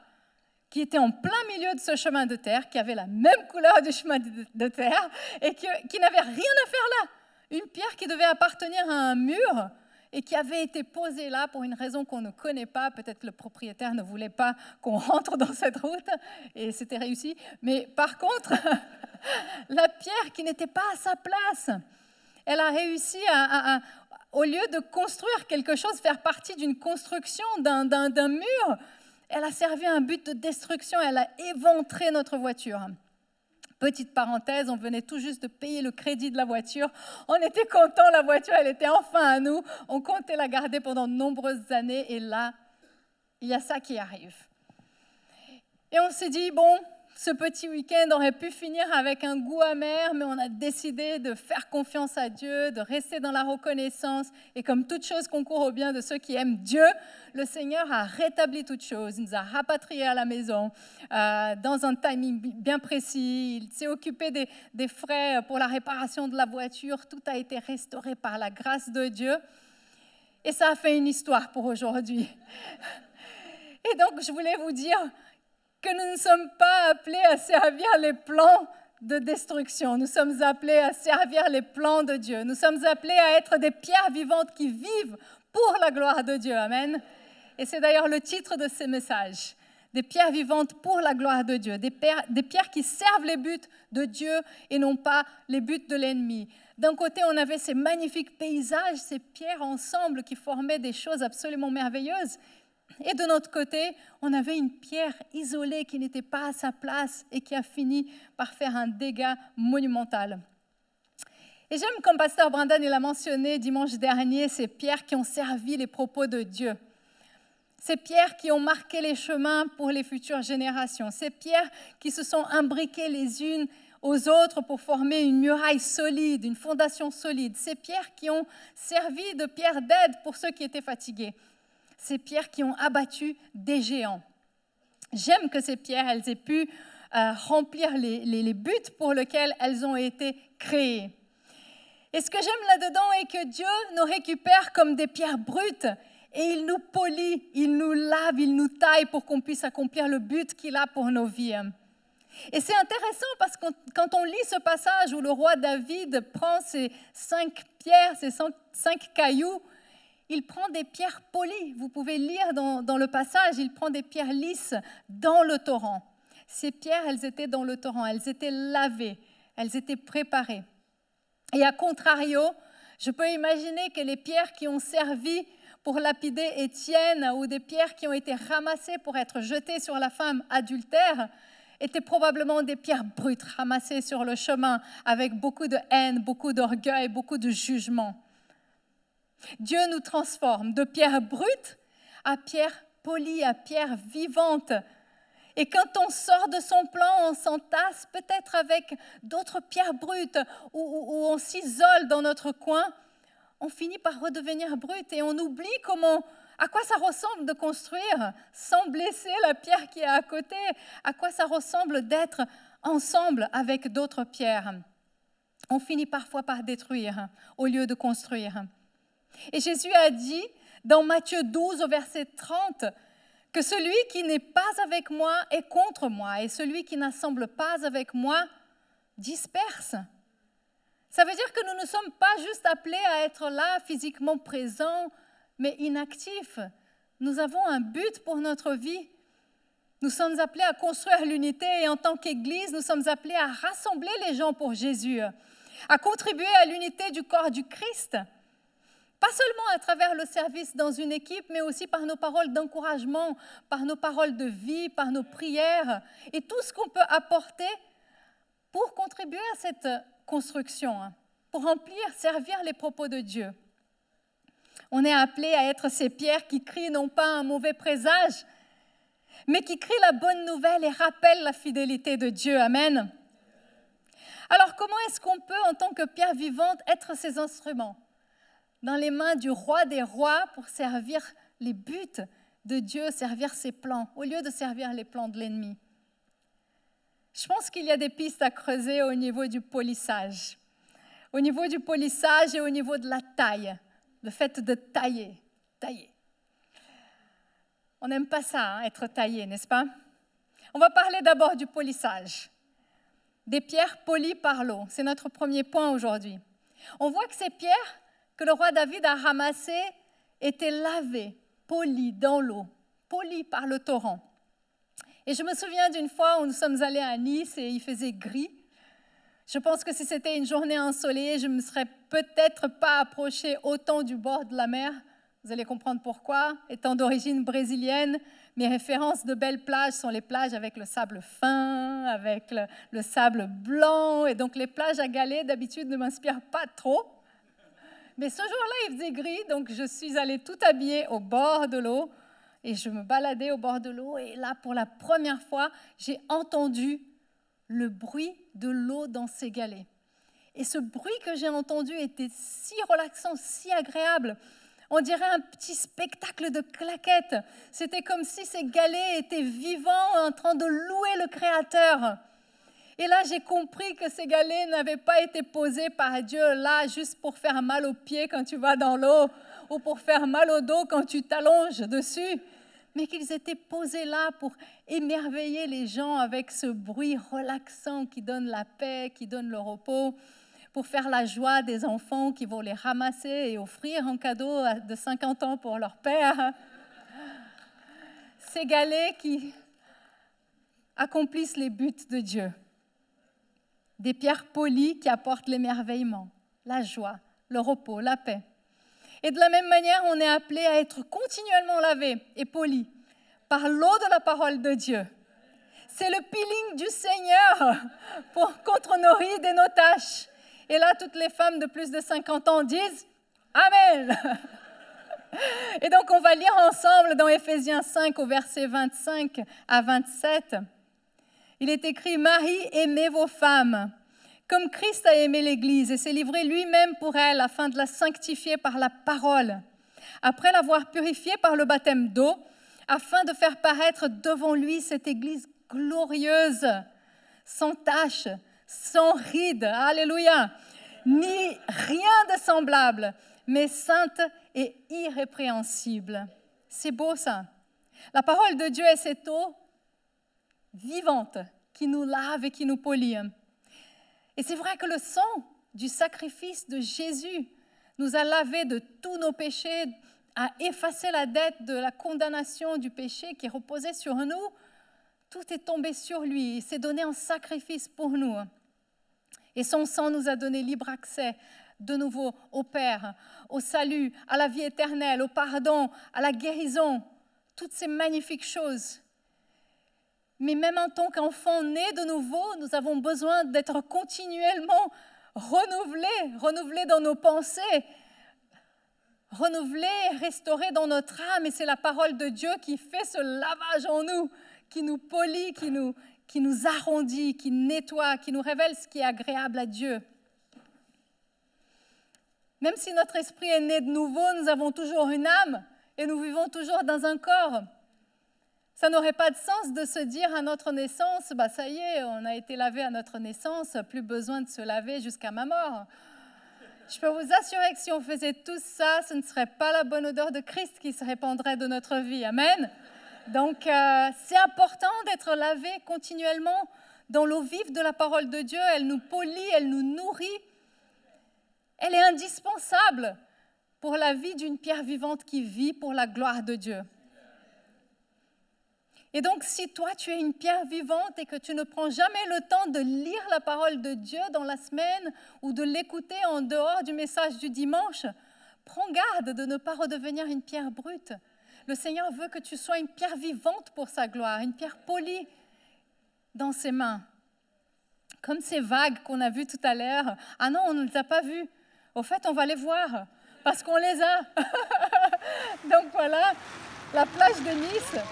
qui était en plein milieu de ce chemin de terre, qui avait la même couleur du chemin de terre et qui n'avait rien à faire là. Une pierre qui devait appartenir à un mur et qui avait été posée là pour une raison qu'on ne connaît pas. Peut-être le propriétaire ne voulait pas qu'on rentre dans cette route et c'était réussi. Mais par contre, la pierre qui n'était pas à sa place, elle a réussi au lieu de construire quelque chose, faire partie d'une construction, d'un mur, elle a servi à un but de destruction, elle a éventré notre voiture. Petite parenthèse, on venait tout juste de payer le crédit de la voiture. On était contents, la voiture, elle était enfin à nous. On comptait la garder pendant de nombreuses années et là, il y a ça qui arrive. Et on s'est dit, bon, ce petit week-end aurait pu finir avec un goût amer, mais on a décidé de faire confiance à Dieu, de rester dans la reconnaissance. Et comme toute chose concourt au bien de ceux qui aiment Dieu, le Seigneur a rétabli toutes choses. Il nous a rapatriés à la maison dans un timing bien précis. Il s'est occupé des frais pour la réparation de la voiture. Tout a été restauré par la grâce de Dieu. Et ça a fait une histoire pour aujourd'hui. Et donc, je voulais vous dire que nous ne sommes pas appelés à servir les plans de destruction. Nous sommes appelés à servir les plans de Dieu. Nous sommes appelés à être des pierres vivantes qui vivent pour la gloire de Dieu. Amen. Et c'est d'ailleurs le titre de ce message. des pierres vivantes pour la gloire de Dieu, des pierres qui servent les buts de Dieu et non pas les buts de l'ennemi. D'un côté, on avait ces magnifiques paysages, ces pierres ensemble qui formaient des choses absolument merveilleuses. Et de notre côté, on avait une pierre isolée qui n'était pas à sa place et qui a fini par faire un dégât monumental. Et j'aime, comme pasteur Brandon l'a mentionné dimanche dernier, ces pierres qui ont servi les propos de Dieu. Ces pierres qui ont marqué les chemins pour les futures générations. Ces pierres qui se sont imbriquées les unes aux autres pour former une muraille solide, une fondation solide. Ces pierres qui ont servi de pierres d'aide pour ceux qui étaient fatigués. Ces pierres qui ont abattu des géants. J'aime que ces pierres, elles aient pu remplir les buts pour lesquels elles ont été créées. Et ce que j'aime là-dedans est que Dieu nous récupère comme des pierres brutes et il nous polit, il nous lave, il nous taille pour qu'on puisse accomplir le but qu'il a pour nos vies. Et c'est intéressant parce que quand on lit ce passage où le roi David prend ces 5 pierres, ces 5 cailloux, il prend des pierres polies. Vous pouvez lire dans le passage, il prend des pierres lisses dans le torrent. Ces pierres, elles étaient dans le torrent, elles étaient lavées, elles étaient préparées. Et à contrario, je peux imaginer que les pierres qui ont servi pour lapider Étienne ou des pierres qui ont été ramassées pour être jetées sur la femme adultère étaient probablement des pierres brutes ramassées sur le chemin avec beaucoup de haine, beaucoup d'orgueil, beaucoup de jugement. Dieu nous transforme de pierres brutes à pierres polies, à pierres vivantes. Et quand on sort de son plan, on s'entasse peut-être avec d'autres pierres brutes ou on s'isole dans notre coin, on finit par redevenir brut et on oublie à quoi ça ressemble de construire sans blesser la pierre qui est à côté, à quoi ça ressemble d'être ensemble avec d'autres pierres. On finit parfois par détruire au lieu de construire. Et Jésus a dit dans Matthieu 12 au verset 30 que celui qui n'est pas avec moi est contre moi et celui qui n'assemble pas avec moi disperse. Ça veut dire que nous ne sommes pas juste appelés à être là, physiquement présents, mais inactifs. Nous avons un but pour notre vie. Nous sommes appelés à construire l'unité et en tant qu'Église, nous sommes appelés à rassembler les gens pour Jésus, à contribuer à l'unité du corps du Christ. Pas seulement à travers le service dans une équipe, mais aussi par nos paroles d'encouragement, par nos paroles de vie, par nos prières et tout ce qu'on peut apporter pour contribuer à cette construction, pour remplir, servir les propos de Dieu. On est appelé à être ces pierres qui crient non pas un mauvais présage, mais qui crient la bonne nouvelle et rappellent la fidélité de Dieu. Amen. Alors comment est-ce qu'on peut, en tant que pierre vivante, être ces instruments dans les mains du roi des rois pour servir les buts de Dieu, servir ses plans, au lieu de servir les plans de l'ennemi? Je pense qu'il y a des pistes à creuser au niveau du polissage. Au niveau du polissage et au niveau de la taille. Le fait de tailler. On n'aime pas ça, être taillé, n'est-ce pas? On va parler d'abord du polissage. Des pierres polies par l'eau. C'est notre premier point aujourd'hui. On voit que ces pierres que le roi David a ramassées étaient lavées, polies dans l'eau, polies par le torrent. Et je me souviens d'une fois où nous sommes allés à Nice et il faisait gris. Je pense que si c'était une journée ensoleillée, je ne me serais peut-être pas approchée autant du bord de la mer. Vous allez comprendre pourquoi. Étant d'origine brésilienne, mes références de belles plages sont les plages avec le sable fin, avec le sable blanc. Et donc les plages à galets, d'habitude, ne m'inspirent pas trop. Mais ce jour-là, il faisait gris, donc je suis allée tout habillée au bord de l'eau. Et je me baladais au bord de l'eau. Et là, pour la première fois, j'ai entendu le bruit de l'eau dans ces galets. Et ce bruit que j'ai entendu était si relaxant, si agréable. On dirait un petit spectacle de claquettes. C'était comme si ces galets étaient vivants, en train de louer le Créateur. Et là, j'ai compris que ces galets n'avaient pas été posés par Dieu là juste pour faire mal aux pieds quand tu vas dans l'eau ou pour faire mal au dos quand tu t'allonges dessus, mais qu'ils étaient posés là pour émerveiller les gens avec ce bruit relaxant qui donne la paix, qui donne le repos, pour faire la joie des enfants qui vont les ramasser et offrir en cadeau de 50 ans pour leur père. Ces galets qui accomplissent les buts de Dieu. Des pierres polies qui apportent l'émerveillement, la joie, le repos, la paix. Et de la même manière, on est appelé à être continuellement lavé et poli par l'eau de la parole de Dieu. C'est le peeling du Seigneur contre nos rides et nos taches. Et là, toutes les femmes de plus de 50 ans disent « Amen !» Et donc, on va lire ensemble dans Éphésiens 5 au verset 25 à 27. Il est écrit « Marie, aimez vos femmes, comme Christ a aimé l'Église et s'est livré lui-même pour elle afin de la sanctifier par la parole, après l'avoir purifiée par le baptême d'eau, afin de faire paraître devant lui cette Église glorieuse, sans tache, sans ride, alléluia, ni rien de semblable, mais sainte et irrépréhensible. » C'est beau ça. La parole de Dieu est cette eau vivante qui nous lave et qui nous polie. Et c'est vrai que le sang du sacrifice de Jésus nous a lavés de tous nos péchés, a effacé la dette de la condamnation du péché qui reposait sur nous. Tout est tombé sur lui, il s'est donné en sacrifice pour nous. Et son sang nous a donné libre accès de nouveau au Père, au salut, à la vie éternelle, au pardon, à la guérison, toutes ces magnifiques choses. Mais même en tant qu'enfants nés de nouveau, nous avons besoin d'être continuellement renouvelés dans nos pensées, renouvelés, restaurés dans notre âme. Et c'est la parole de Dieu qui fait ce lavage en nous, qui nous polit, qui nous arrondit, qui nettoie, qui nous révèle ce qui est agréable à Dieu. Même si notre esprit est né de nouveau, nous avons toujours une âme et nous vivons toujours dans un corps. Ça n'aurait pas de sens de se dire à notre naissance, bah ça y est, on a été lavé à notre naissance, plus besoin de se laver jusqu'à ma mort. Je peux vous assurer que si on faisait tout ça, ce ne serait pas la bonne odeur de Christ qui se répandrait de notre vie. Amen. Donc, c'est important d'être lavé continuellement dans l'eau vive de la parole de Dieu. Elle nous polit, elle nous nourrit. Elle est indispensable pour la vie d'une pierre vivante qui vit pour la gloire de Dieu. Et donc, si toi, tu es une pierre vivante et que tu ne prends jamais le temps de lire la parole de Dieu dans la semaine ou de l'écouter en dehors du message du dimanche, prends garde de ne pas redevenir une pierre brute. Le Seigneur veut que tu sois une pierre vivante pour sa gloire, une pierre polie dans ses mains. Comme ces vagues qu'on a vues tout à l'heure. Ah non, on ne les a pas vues. Au fait, on va les voir parce qu'on les a. Donc voilà, la plage de Nice.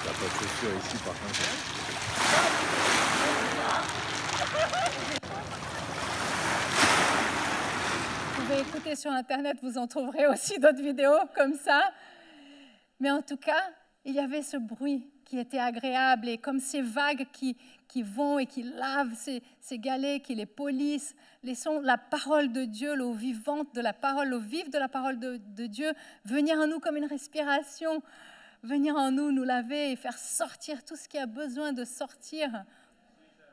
T'as pas de chaussures ici par contre. Vous pouvez écouter sur Internet, vous en trouverez aussi d'autres vidéos comme ça. Mais en tout cas, il y avait ce bruit qui était agréable et comme ces vagues qui vont et qui lavent ces galets, qui les polissent, laissons la parole de Dieu, l'eau vivante de la parole, l'eau vive de la parole de Dieu venir en nous comme une respiration, venir en nous, nous laver et faire sortir tout ce qui a besoin de sortir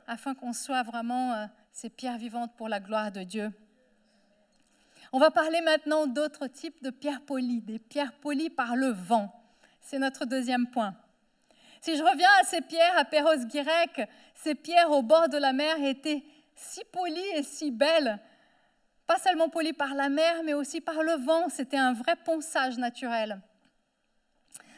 afin qu'on soit vraiment ces pierres vivantes pour la gloire de Dieu. On va parler maintenant d'autres types de pierres polies, des pierres polies par le vent. C'est notre deuxième point. Si je reviens à ces pierres à Perros-Guirec, ces pierres au bord de la mer étaient si polies et si belles, pas seulement polies par la mer, mais aussi par le vent. C'était un vrai ponçage naturel.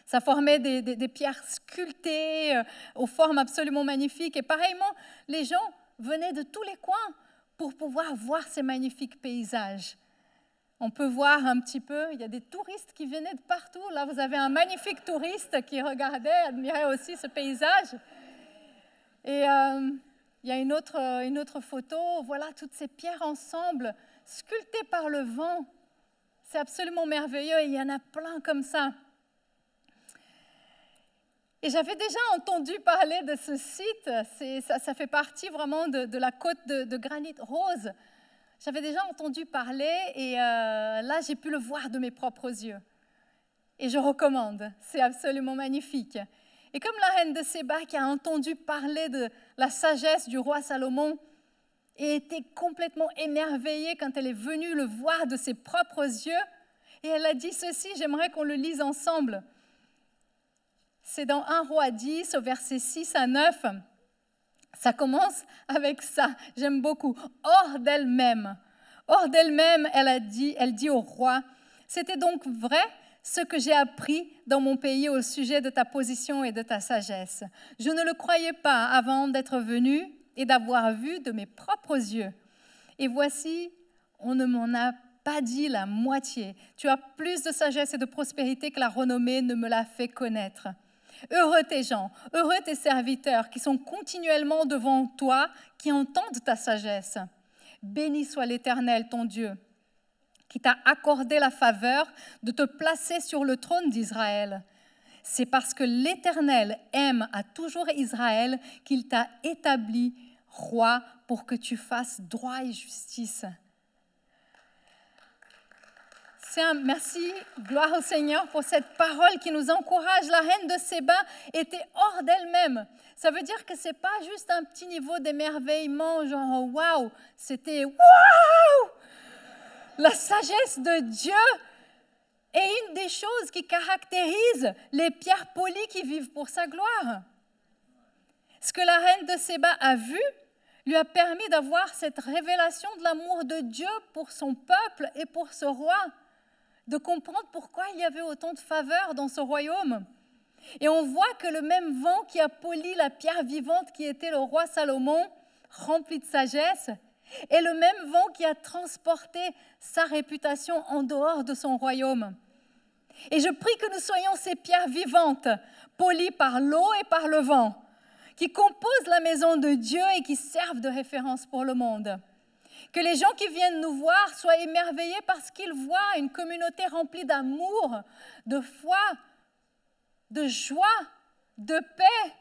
Ça formait des pierres sculptées aux formes absolument magnifiques. Et pareillement, les gens venaient de tous les coins pour pouvoir voir ces magnifiques paysages. On peut voir un petit peu, il y a des touristes qui venaient de partout. Là, vous avez un magnifique touriste qui regardait, admirait aussi ce paysage. Et il y a une autre photo. Voilà, toutes ces pierres ensemble, sculptées par le vent. C'est absolument merveilleux et il y en a plein comme ça. Et j'avais déjà entendu parler de ce site. Ça fait partie vraiment de la côte de granit rose. J'avais déjà entendu parler et là, j'ai pu le voir de mes propres yeux. Et je recommande, c'est absolument magnifique. Et comme la reine de Séba qui a entendu parler de la sagesse du roi Salomon et était complètement émerveillée quand elle est venue le voir de ses propres yeux, Et elle a dit ceci, j'aimerais qu'on le lise ensemble. C'est dans 1 Roi 10, au verset 6 à 9. Ça commence avec ça, j'aime beaucoup. Hors d'elle-même, elle dit au roi, c'était donc vrai ce que j'ai appris dans mon pays au sujet de ta position et de ta sagesse. Je ne le croyais pas avant d'être venue et d'avoir vu de mes propres yeux. Et voici, on ne m'en a pas dit la moitié. Tu as plus de sagesse et de prospérité que la renommée ne me l'a fait connaître. Heureux tes gens, heureux tes serviteurs qui sont continuellement devant toi, qui entendent ta sagesse. Béni soit l'Éternel, ton Dieu, qui t'a accordé la faveur de te placer sur le trône d'Israël. C'est parce que l'Éternel aime à toujours Israël qu'il t'a établi roi pour que tu fasses droit et justice. Merci, gloire au Seigneur pour cette parole qui nous encourage. La reine de Séba était hors d'elle-même. Ça veut dire que ce n'est pas juste un petit niveau d'émerveillement, genre waouh, c'était waouh! La sagesse de Dieu est une des choses qui caractérise les pierres polies qui vivent pour sa gloire. Ce que la reine de Séba a vu lui a permis d'avoir cette révélation de l'amour de Dieu pour son peuple et pour ce roi, de comprendre pourquoi il y avait autant de faveur dans ce royaume. Et on voit que le même vent qui a poli la pierre vivante qui était le roi Salomon, rempli de sagesse, est le même vent qui a transporté sa réputation en dehors de son royaume. Et je prie que nous soyons ces pierres vivantes, polies par l'eau et par le vent, qui composent la maison de Dieu et qui servent de référence pour le monde. Que les gens qui viennent nous voir soient émerveillés parce qu'ils voient une communauté remplie d'amour, de foi, de joie, de paix,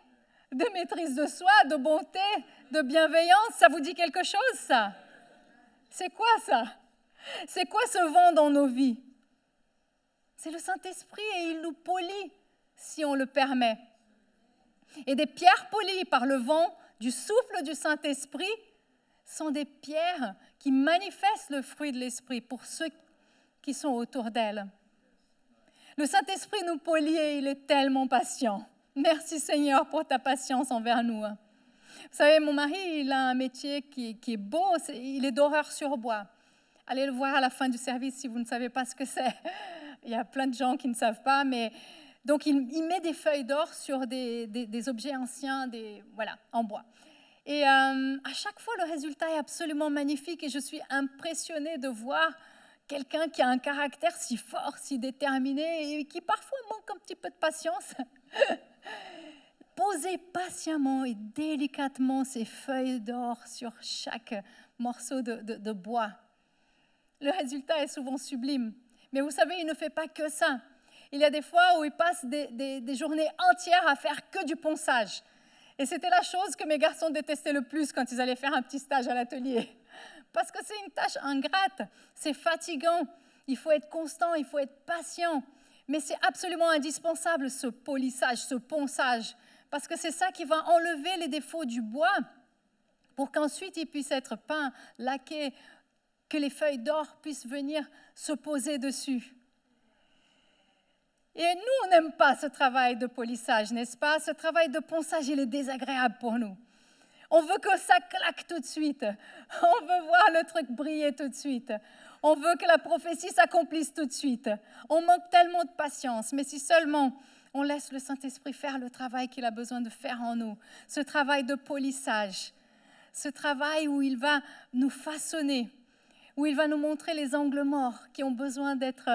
de maîtrise de soi, de bonté, de bienveillance. Ça vous dit quelque chose, ça? C'est quoi ça? C'est quoi ce vent dans nos vies? C'est le Saint-Esprit et il nous polit si on le permet. Et des pierres polies par le vent du souffle du Saint-Esprit sont des pierres qui manifestent le fruit de l'Esprit pour ceux qui sont autour d'elles. Le Saint-Esprit nous polit et il est tellement patient. Merci Seigneur pour ta patience envers nous. Vous savez, mon mari, il a un métier qui est beau, il est doreur sur bois. Allez le voir à la fin du service si vous ne savez pas ce que c'est. Il y a plein de gens qui ne savent pas, mais donc il met des feuilles d'or sur des objets anciens, voilà, en bois. Et à chaque fois, le résultat est absolument magnifique et je suis impressionnée de voir quelqu'un qui a un caractère si fort, si déterminé et qui parfois manque un petit peu de patience. Poser patiemment et délicatement ces feuilles d'or sur chaque morceau de bois. Le résultat est souvent sublime. Mais vous savez, il ne fait pas que ça. Il y a des fois où il passe des journées entières à faire que du ponçage. Et c'était la chose que mes garçons détestaient le plus quand ils allaient faire un petit stage à l'atelier. Parce que c'est une tâche ingrate, c'est fatigant, il faut être constant, il faut être patient. Mais c'est absolument indispensable ce polissage, ce ponçage, parce que c'est ça qui va enlever les défauts du bois pour qu'ensuite il puisse être peint, laqué, que les feuilles d'or puissent venir se poser dessus. Et nous, on n'aime pas ce travail de polissage, n'est-ce pas? Ce travail de ponçage, il est désagréable pour nous. On veut que ça claque tout de suite. On veut voir le truc briller tout de suite. On veut que la prophétie s'accomplisse tout de suite. On manque tellement de patience, mais si seulement on laisse le Saint-Esprit faire le travail qu'il a besoin de faire en nous, ce travail de polissage, ce travail où il va nous façonner, où il va nous montrer les angles morts qui ont besoin d'être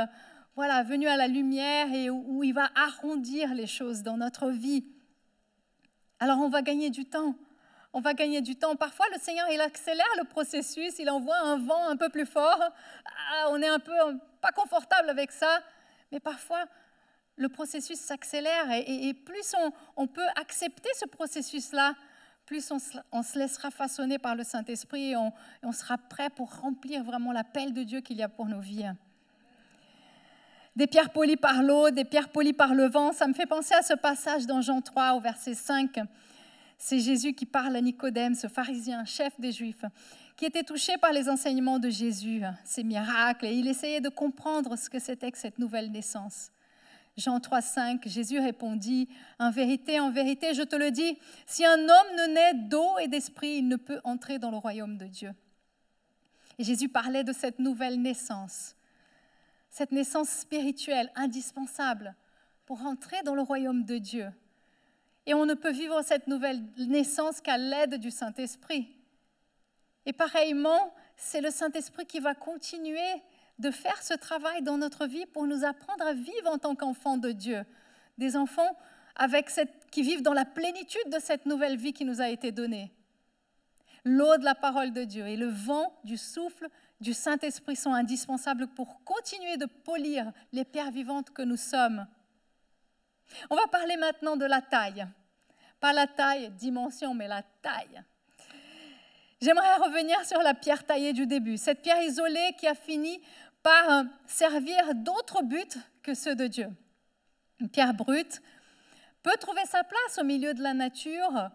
venus à la lumière et où il va arrondir les choses dans notre vie. Alors on va gagner du temps. On va gagner du temps. Parfois, le Seigneur, il accélère le processus, il envoie un vent un peu plus fort. On est un peu pas confortable avec ça, mais parfois, le processus s'accélère et plus on peut accepter ce processus-là, plus on se laissera façonner par le Saint-Esprit et on sera prêt pour remplir vraiment l'appel de Dieu qu'il y a pour nos vies. Des pierres polies par l'eau, des pierres polies par le vent, ça me fait penser à ce passage dans Jean 3 au verset 5. C'est Jésus qui parle à Nicodème, ce pharisien, chef des Juifs, qui était touché par les enseignements de Jésus, ses miracles, et il essayait de comprendre ce que c'était que cette nouvelle naissance. Jean 3,5, Jésus répondit, en vérité, je te le dis, si un homme ne naît d'eau et d'esprit, il ne peut entrer dans le royaume de Dieu. » Et Jésus parlait de cette nouvelle naissance, cette naissance spirituelle indispensable pour entrer dans le royaume de Dieu. Et on ne peut vivre cette nouvelle naissance qu'à l'aide du Saint-Esprit. Et pareillement, c'est le Saint-Esprit qui va continuer de faire ce travail dans notre vie pour nous apprendre à vivre en tant qu'enfants de Dieu. Des enfants qui vivent dans la plénitude de cette nouvelle vie qui nous a été donnée. L'eau de la parole de Dieu et le vent du souffle du Saint-Esprit sont indispensables pour continuer de polir les pierres vivantes que nous sommes. On va parler maintenant de la taille. Pas la taille, dimension, mais la taille. J'aimerais revenir sur la pierre taillée du début, cette pierre isolée qui a fini par servir d'autres buts que ceux de Dieu. Une pierre brute peut trouver sa place au milieu de la nature,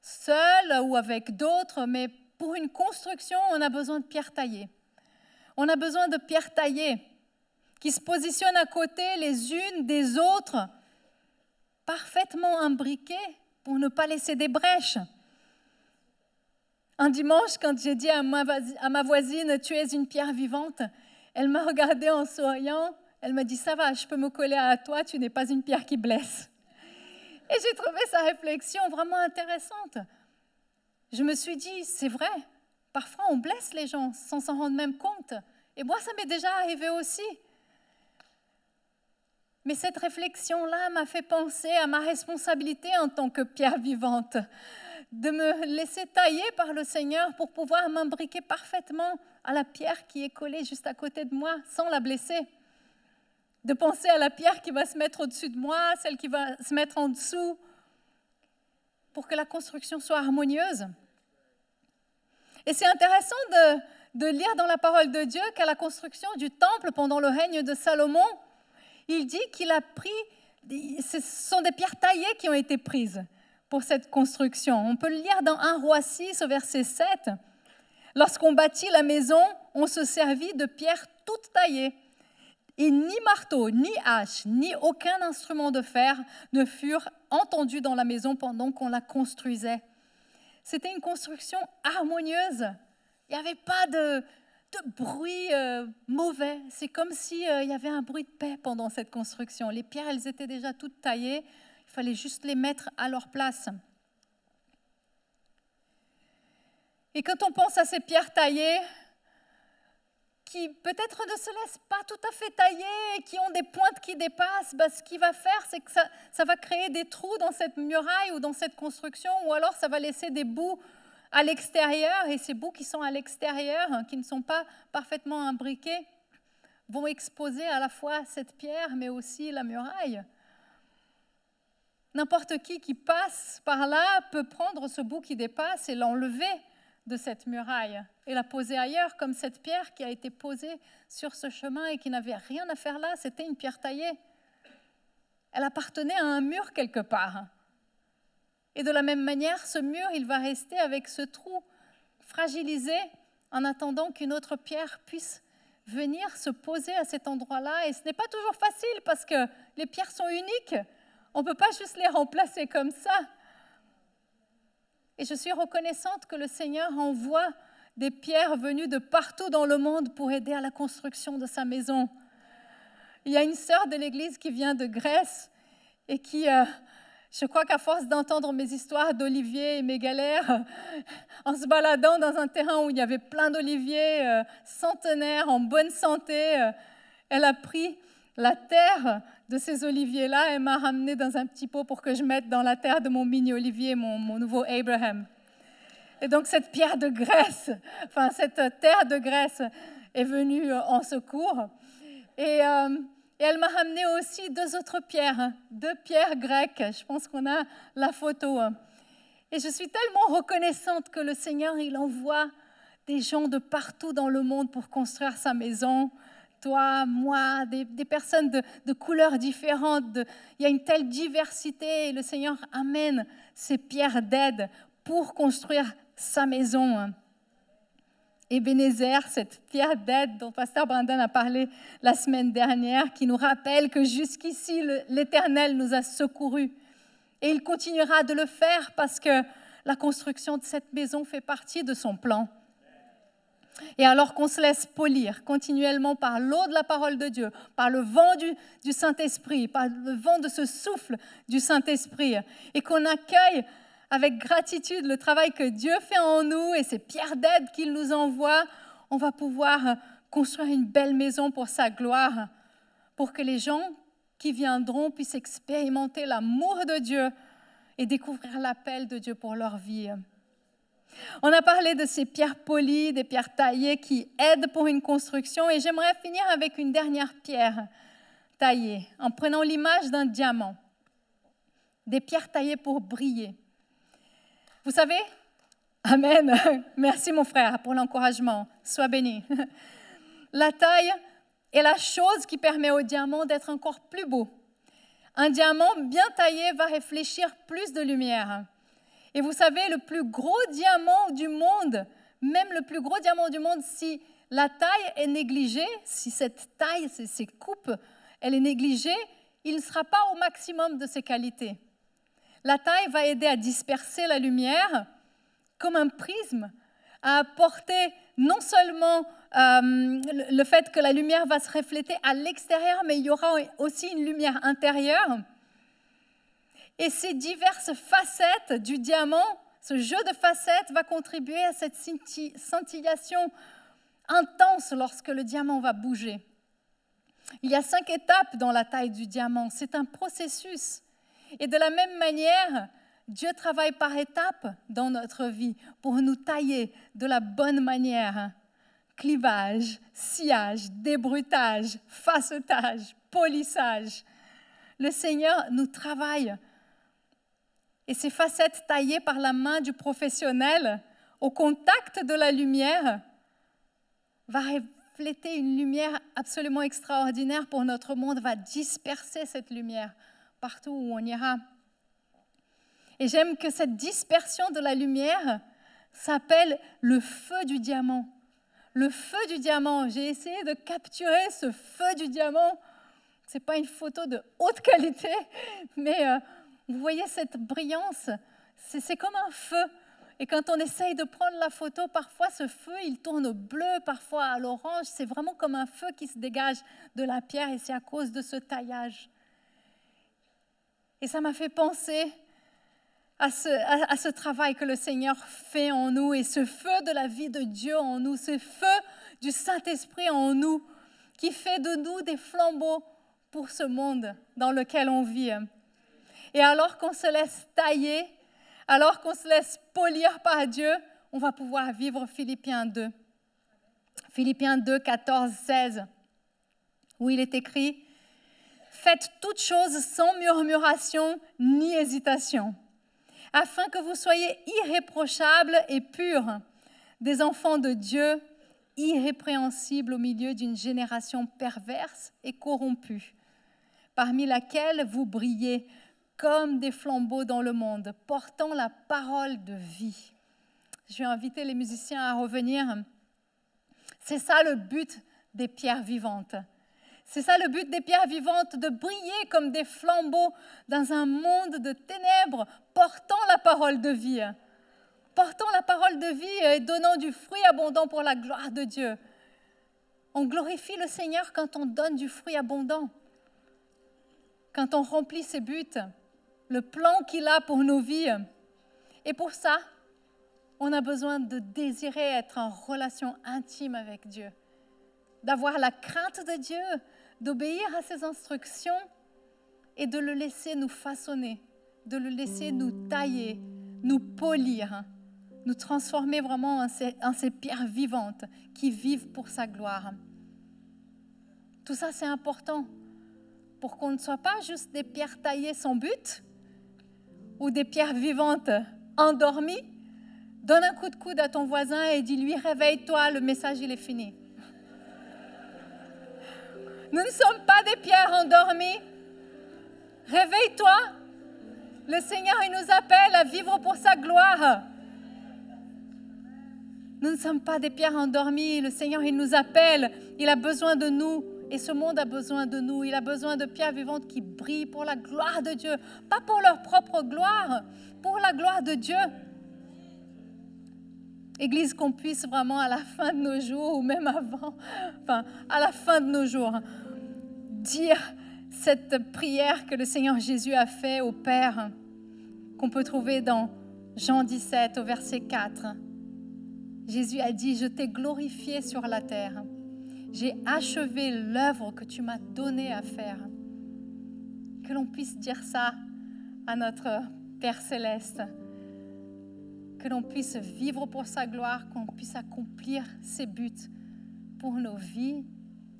seule ou avec d'autres, mais pour une construction, on a besoin de pierres taillées. On a besoin de pierres taillées qui se positionnent à côté les unes des autres, parfaitement imbriquées pour ne pas laisser des brèches. Un dimanche, quand j'ai dit à ma voisine « Tu es une pierre vivante », elle m'a regardée en souriant. Elle m'a dit « Ça va, je peux me coller à toi, tu n'es pas une pierre qui blesse. » Et j'ai trouvé sa réflexion vraiment intéressante. Je me suis dit « C'est vrai, parfois on blesse les gens sans s'en rendre même compte. » Et moi, ça m'est déjà arrivé aussi. Mais cette réflexion-là m'a fait penser à ma responsabilité en tant que pierre vivante, de me laisser tailler par le Seigneur pour pouvoir m'imbriquer parfaitement à la pierre qui est collée juste à côté de moi sans la blesser. De penser à la pierre qui va se mettre au-dessus de moi, celle qui va se mettre en dessous, pour que la construction soit harmonieuse. Et c'est intéressant de lire dans la parole de Dieu qu'à la construction du temple pendant le règne de Salomon, il dit qu'il a pris, ce sont des pierres taillées qui ont été prises pour cette construction. On peut le lire dans 1 Roi 6 au verset 7. Lorsqu'on bâtit la maison, on se servit de pierres toutes taillées. Et ni marteau, ni hache, ni aucun instrument de fer ne furent entendus dans la maison pendant qu'on la construisait. C'était une construction harmonieuse. Il n'y avait pas de bruit mauvais. C'est comme s'il y avait un bruit de paix pendant cette construction. Les pierres, elles étaient déjà toutes taillées. Il fallait juste les mettre à leur place. Et quand on pense à ces pierres taillées, qui peut-être ne se laissent pas tout à fait tailler et qui ont des pointes qui dépassent, ce qu'il va faire, c'est que ça va créer des trous dans cette muraille ou dans cette construction, ou alors ça va laisser des bouts à l'extérieur, et ces bouts qui sont à l'extérieur, qui ne sont pas parfaitement imbriqués, vont exposer à la fois cette pierre, mais aussi la muraille. N'importe qui passe par là peut prendre ce bout qui dépasse et l'enlever de cette muraille et la poser ailleurs, comme cette pierre qui a été posée sur ce chemin et qui n'avait rien à faire là, c'était une pierre taillée. Elle appartenait à un mur quelque part. Et de la même manière, ce mur, il va rester avec ce trou fragilisé en attendant qu'une autre pierre puisse venir se poser à cet endroit-là. Et ce n'est pas toujours facile parce que les pierres sont uniques. On ne peut pas juste les remplacer comme ça. Et je suis reconnaissante que le Seigneur envoie des pierres venues de partout dans le monde pour aider à la construction de sa maison. Il y a une sœur de l'Église qui vient de Grèce et qui, je crois qu'à force d'entendre mes histoires d'oliviers et mes galères, en se baladant dans un terrain où il y avait plein d'oliviers centenaires, en bonne santé, elle a pris la terre de ces oliviers-là et m'a ramené dans un petit pot pour que je mette dans la terre de mon mini-olivier, mon nouveau Abraham. Et donc cette pierre de Grèce, cette terre de Grèce est venue en secours. Et elle m'a ramené aussi 2 autres pierres, 2 pierres grecques. Je pense qu'on a la photo. Et je suis tellement reconnaissante que le Seigneur, il envoie des gens de partout dans le monde pour construire sa maison. Toi, moi, des personnes de couleurs différentes. Il y a une telle diversité et le Seigneur amène ces pierres d'aide pour construire sa maison. Ebenezer, cette pierre d'aide dont Pasteur Brandon a parlé la semaine dernière, qui nous rappelle que jusqu'ici, l'Éternel nous a secourus. Et il continuera de le faire parce que la construction de cette maison fait partie de son plan. Et alors qu'on se laisse polir continuellement par l'eau de la parole de Dieu, par le vent du Saint-Esprit, par le vent de ce souffle du Saint-Esprit, et qu'on accueille avec gratitude le travail que Dieu fait en nous et ces pierres d'aide qu'il nous envoie, on va pouvoir construire une belle maison pour sa gloire, pour que les gens qui viendront puissent expérimenter l'amour de Dieu et découvrir l'appel de Dieu pour leur vie. On a parlé de ces pierres polies, des pierres taillées qui aident pour une construction, et j'aimerais finir avec une dernière pierre taillée, en prenant l'image d'un diamant. Des pierres taillées pour briller. Vous savez, amen, merci mon frère pour l'encouragement, sois béni. La taille est la chose qui permet au diamant d'être encore plus beau. Un diamant bien taillé va réfléchir plus de lumière. Et vous savez, le plus gros diamant du monde, même le plus gros diamant du monde, si la taille est négligée, si cette taille, ces coupes, elle est négligée, il ne sera pas au maximum de ses qualités. La taille va aider à disperser la lumière comme un prisme, à apporter non seulement le fait que la lumière va se refléter à l'extérieur, mais il y aura aussi une lumière intérieure. Et ces diverses facettes du diamant, ce jeu de facettes va contribuer à cette scintillation intense lorsque le diamant va bouger. Il y a 5 étapes dans la taille du diamant. C'est un processus. Et de la même manière, Dieu travaille par étapes dans notre vie pour nous tailler de la bonne manière. Clivage, sciage, débrutage, facetage, polissage. Le Seigneur nous travaille. Et ces facettes taillées par la main du professionnel, au contact de la lumière, va refléter une lumière absolument extraordinaire pour notre monde, va disperser cette lumière partout où on ira. Et j'aime que cette dispersion de la lumière s'appelle le feu du diamant. Le feu du diamant, j'ai essayé de capturer ce feu du diamant. Ce n'est pas une photo de haute qualité, mais vous voyez cette brillance, c'est comme un feu. Et quand on essaye de prendre la photo, parfois ce feu, il tourne au bleu, parfois à l'orange. C'est vraiment comme un feu qui se dégage de la pierre, et c'est à cause de ce taillage. Et ça m'a fait penser à ce travail que le Seigneur fait en nous, et ce feu de la vie de Dieu en nous, ce feu du Saint-Esprit en nous, qui fait de nous des flambeaux pour ce monde dans lequel on vit. Et alors qu'on se laisse tailler, alors qu'on se laisse polir par Dieu, on va pouvoir vivre Philippiens 2. Philippiens 2, 14, 16, où il est écrit « Faites toutes choses sans murmuration ni hésitation, afin que vous soyez irréprochables et purs, des enfants de Dieu, irrépréhensibles au milieu d'une génération perverse et corrompue, parmi laquelle vous brillez comme des flambeaux dans le monde, portant la parole de vie. » Je vais inviter les musiciens à revenir. C'est ça le but des pierres vivantes. C'est ça le but des pierres vivantes, de briller comme des flambeaux dans un monde de ténèbres, portant la parole de vie. Portant la parole de vie et donnant du fruit abondant pour la gloire de Dieu. On glorifie le Seigneur quand on donne du fruit abondant, quand on remplit ses buts, le plan qu'il a pour nos vies. Et pour ça, on a besoin de désirer être en relation intime avec Dieu, d'avoir la crainte de Dieu, d'obéir à ses instructions et de le laisser nous façonner, de le laisser nous tailler, nous polir, nous transformer vraiment en ces pierres vivantes qui vivent pour sa gloire. Tout ça, c'est important pour qu'on ne soit pas juste des pierres taillées sans but ou des pierres vivantes endormies. Donne un coup de coude à ton voisin et dis-lui « Réveille-toi, le message, il est fini. » Nous ne sommes pas des pierres endormies. Réveille-toi. Le Seigneur, il nous appelle à vivre pour sa gloire. Nous ne sommes pas des pierres endormies. Le Seigneur, il nous appelle. Il a besoin de nous. Et ce monde a besoin de nous. Il a besoin de pierres vivantes qui brillent pour la gloire de Dieu. Pas pour leur propre gloire, pour la gloire de Dieu. Église, qu'on puisse vraiment à la fin de nos jours, ou même avant, enfin à la fin de nos jours, dire cette prière que le Seigneur Jésus a fait au Père, qu'on peut trouver dans Jean 17 au verset 4. Jésus a dit, je t'ai glorifié sur la terre. J'ai achevé l'œuvre que tu m'as donnée à faire. Que l'on puisse dire ça à notre Père Céleste. Que l'on puisse vivre pour sa gloire, qu'on puisse accomplir ses buts pour nos vies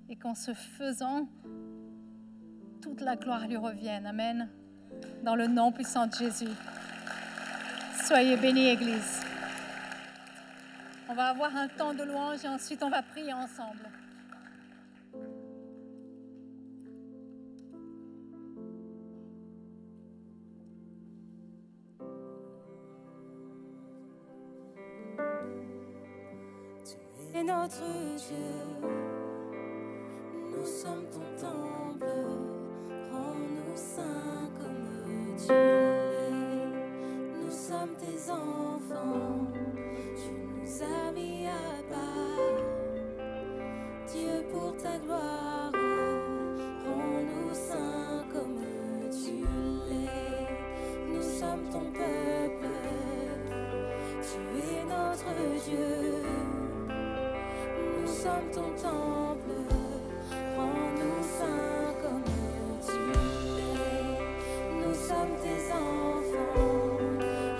et qu'en ce faisant, toute la gloire lui revienne. Amen. Dans le nom puissant de Jésus. Soyez bénis, Église. On va avoir un temps de louange et ensuite on va prier ensemble. Tu es notre Dieu, nous sommes ton temple, rends-nous saints comme tu l'es. Nous sommes tes enfants, tu nous as mis à part. Dieu, pour ta gloire, rends-nous saints comme tu l'es. Nous sommes ton peuple, tu es notre Dieu. Nous sommes ton temple, rends-nous saints comme tu l'es. Nous sommes tes enfants,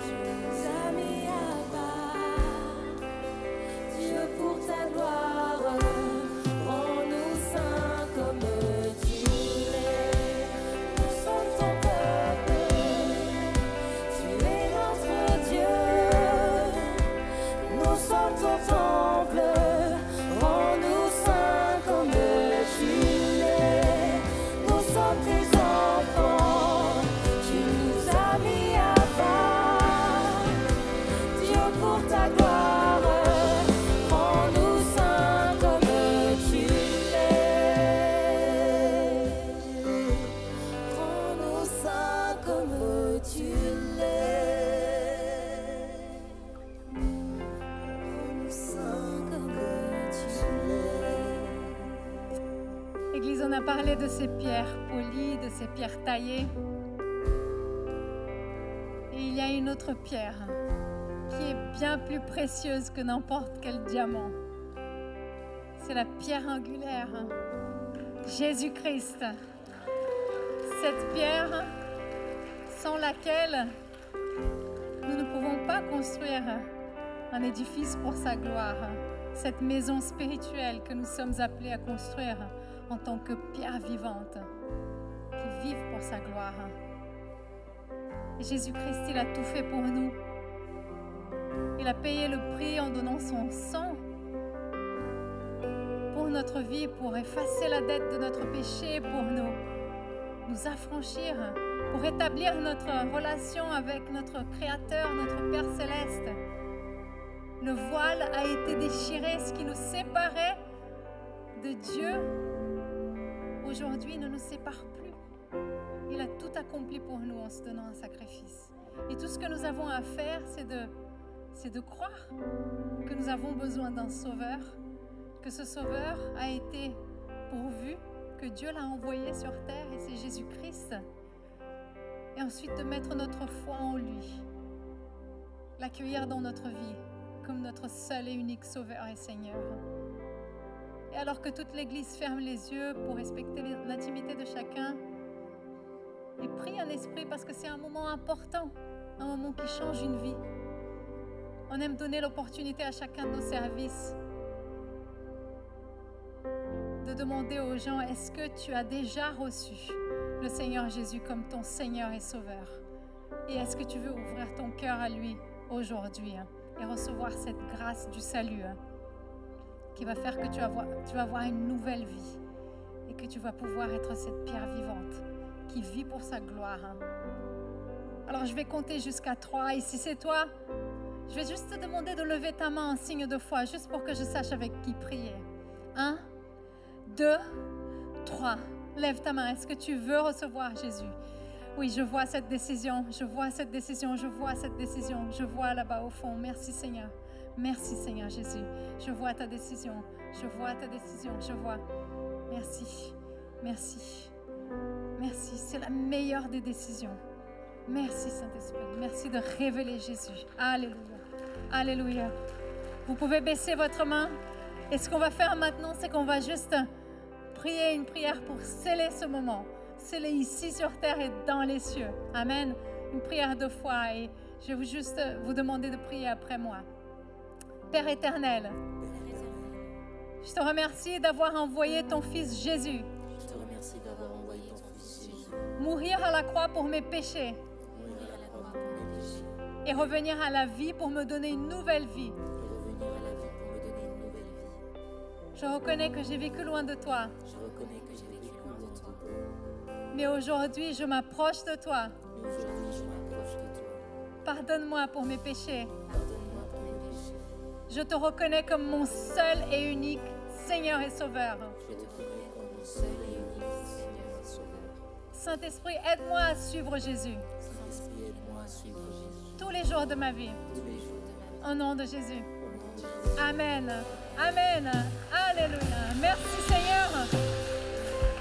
tu nous as mis à part. Dieu, pour ta gloire, rends-nous saints comme tu l'es. Nous sommes ton peuple, tu es notre Dieu. Nous sommes ton temple. On a parlé de ces pierres polies, de ces pierres taillées. Et il y a une autre pierre qui est bien plus précieuse que n'importe quel diamant. C'est la pierre angulaire, Jésus-Christ. Cette pierre sans laquelle nous ne pouvons pas construire un édifice pour sa gloire. Cette maison spirituelle que nous sommes appelés à construire en tant que pierre vivante, qui vivent pour sa gloire. Et Jésus-Christ, il a tout fait pour nous. Il a payé le prix en donnant son sang pour notre vie, pour effacer la dette de notre péché, pour nous affranchir, pour établir notre relation avec notre Créateur, notre Père Céleste. Le voile a été déchiré, ce qui nous séparait de Dieu. Aujourd'hui, ne nous sépare plus. Il a tout accompli pour nous en se donnant un sacrifice. Et tout ce que nous avons à faire, c'est de croire que nous avons besoin d'un sauveur, que ce sauveur a été pourvu, que Dieu l'a envoyé sur terre et c'est Jésus-Christ. Et ensuite de mettre notre foi en lui, l'accueillir dans notre vie comme notre seul et unique sauveur et Seigneur. Et alors que toute l'Église ferme les yeux pour respecter l'intimité de chacun et prie en esprit parce que c'est un moment important, un moment qui change une vie. On aime donner l'opportunité à chacun de nos services de demander aux gens, est-ce que tu as déjà reçu le Seigneur Jésus comme ton Seigneur et Sauveur? Et est-ce que tu veux ouvrir ton cœur à lui aujourd'hui et recevoir cette grâce du salut qui va faire que tu vas avoir une nouvelle vie et que tu vas pouvoir être cette pierre vivante qui vit pour sa gloire. Alors je vais compter jusqu'à 3 et si c'est toi, Je vais juste te demander de lever ta main en signe de foi, juste pour que je sache avec qui prier. 1, 2, 3. Lève ta main. Est-ce que tu veux recevoir Jésus? Oui, je vois cette décision. Je vois cette décision. Je vois cette décision. Je vois là-bas au fond. Merci Seigneur. Merci Seigneur Jésus. Je vois ta décision. Je vois ta décision. Je vois. Merci. Merci. Merci. C'est la meilleure des décisions. Merci Saint-Esprit. Merci de révéler Jésus. Alléluia. Alléluia. Vous pouvez baisser votre main. Et ce qu'on va faire maintenant, c'est qu'on va juste prier une prière pour sceller ce moment. Sceller ici sur terre et dans les cieux. Amen. Une prière de foi. Et je vais juste vous demander de prier après moi. Père éternel, je te remercie d'avoir envoyé ton Fils Jésus. Je te remercie d'avoir envoyé ton Fils Jésus. Mourir à la croix pour mes péchés. Mourir à la croix pour mes péchés. Et revenir à la vie pour me donner une nouvelle vie. Et revenir à la vie pour me donner une nouvelle vie. Je reconnais que j'ai vécu loin de toi. Je reconnais que j'ai vécu loin de toi. Mais aujourd'hui, je m'approche de toi. Mais aujourd'hui, je m'approche de toi. Pardonne-moi pour mes péchés. Pardonne-moi pour mes péchés. Je te reconnais comme mon seul et unique Seigneur et Sauveur. Je te reconnais comme mon seul et unique Seigneur et Sauveur. Saint-Esprit, aide-moi à suivre Jésus. Saint-Esprit, aide-moi à suivre Jésus. Tous les jours de ma vie. Tous les jours de ma vie. Au nom de Jésus. Au nom de Jésus. Amen. Amen. Alléluia. Merci Seigneur.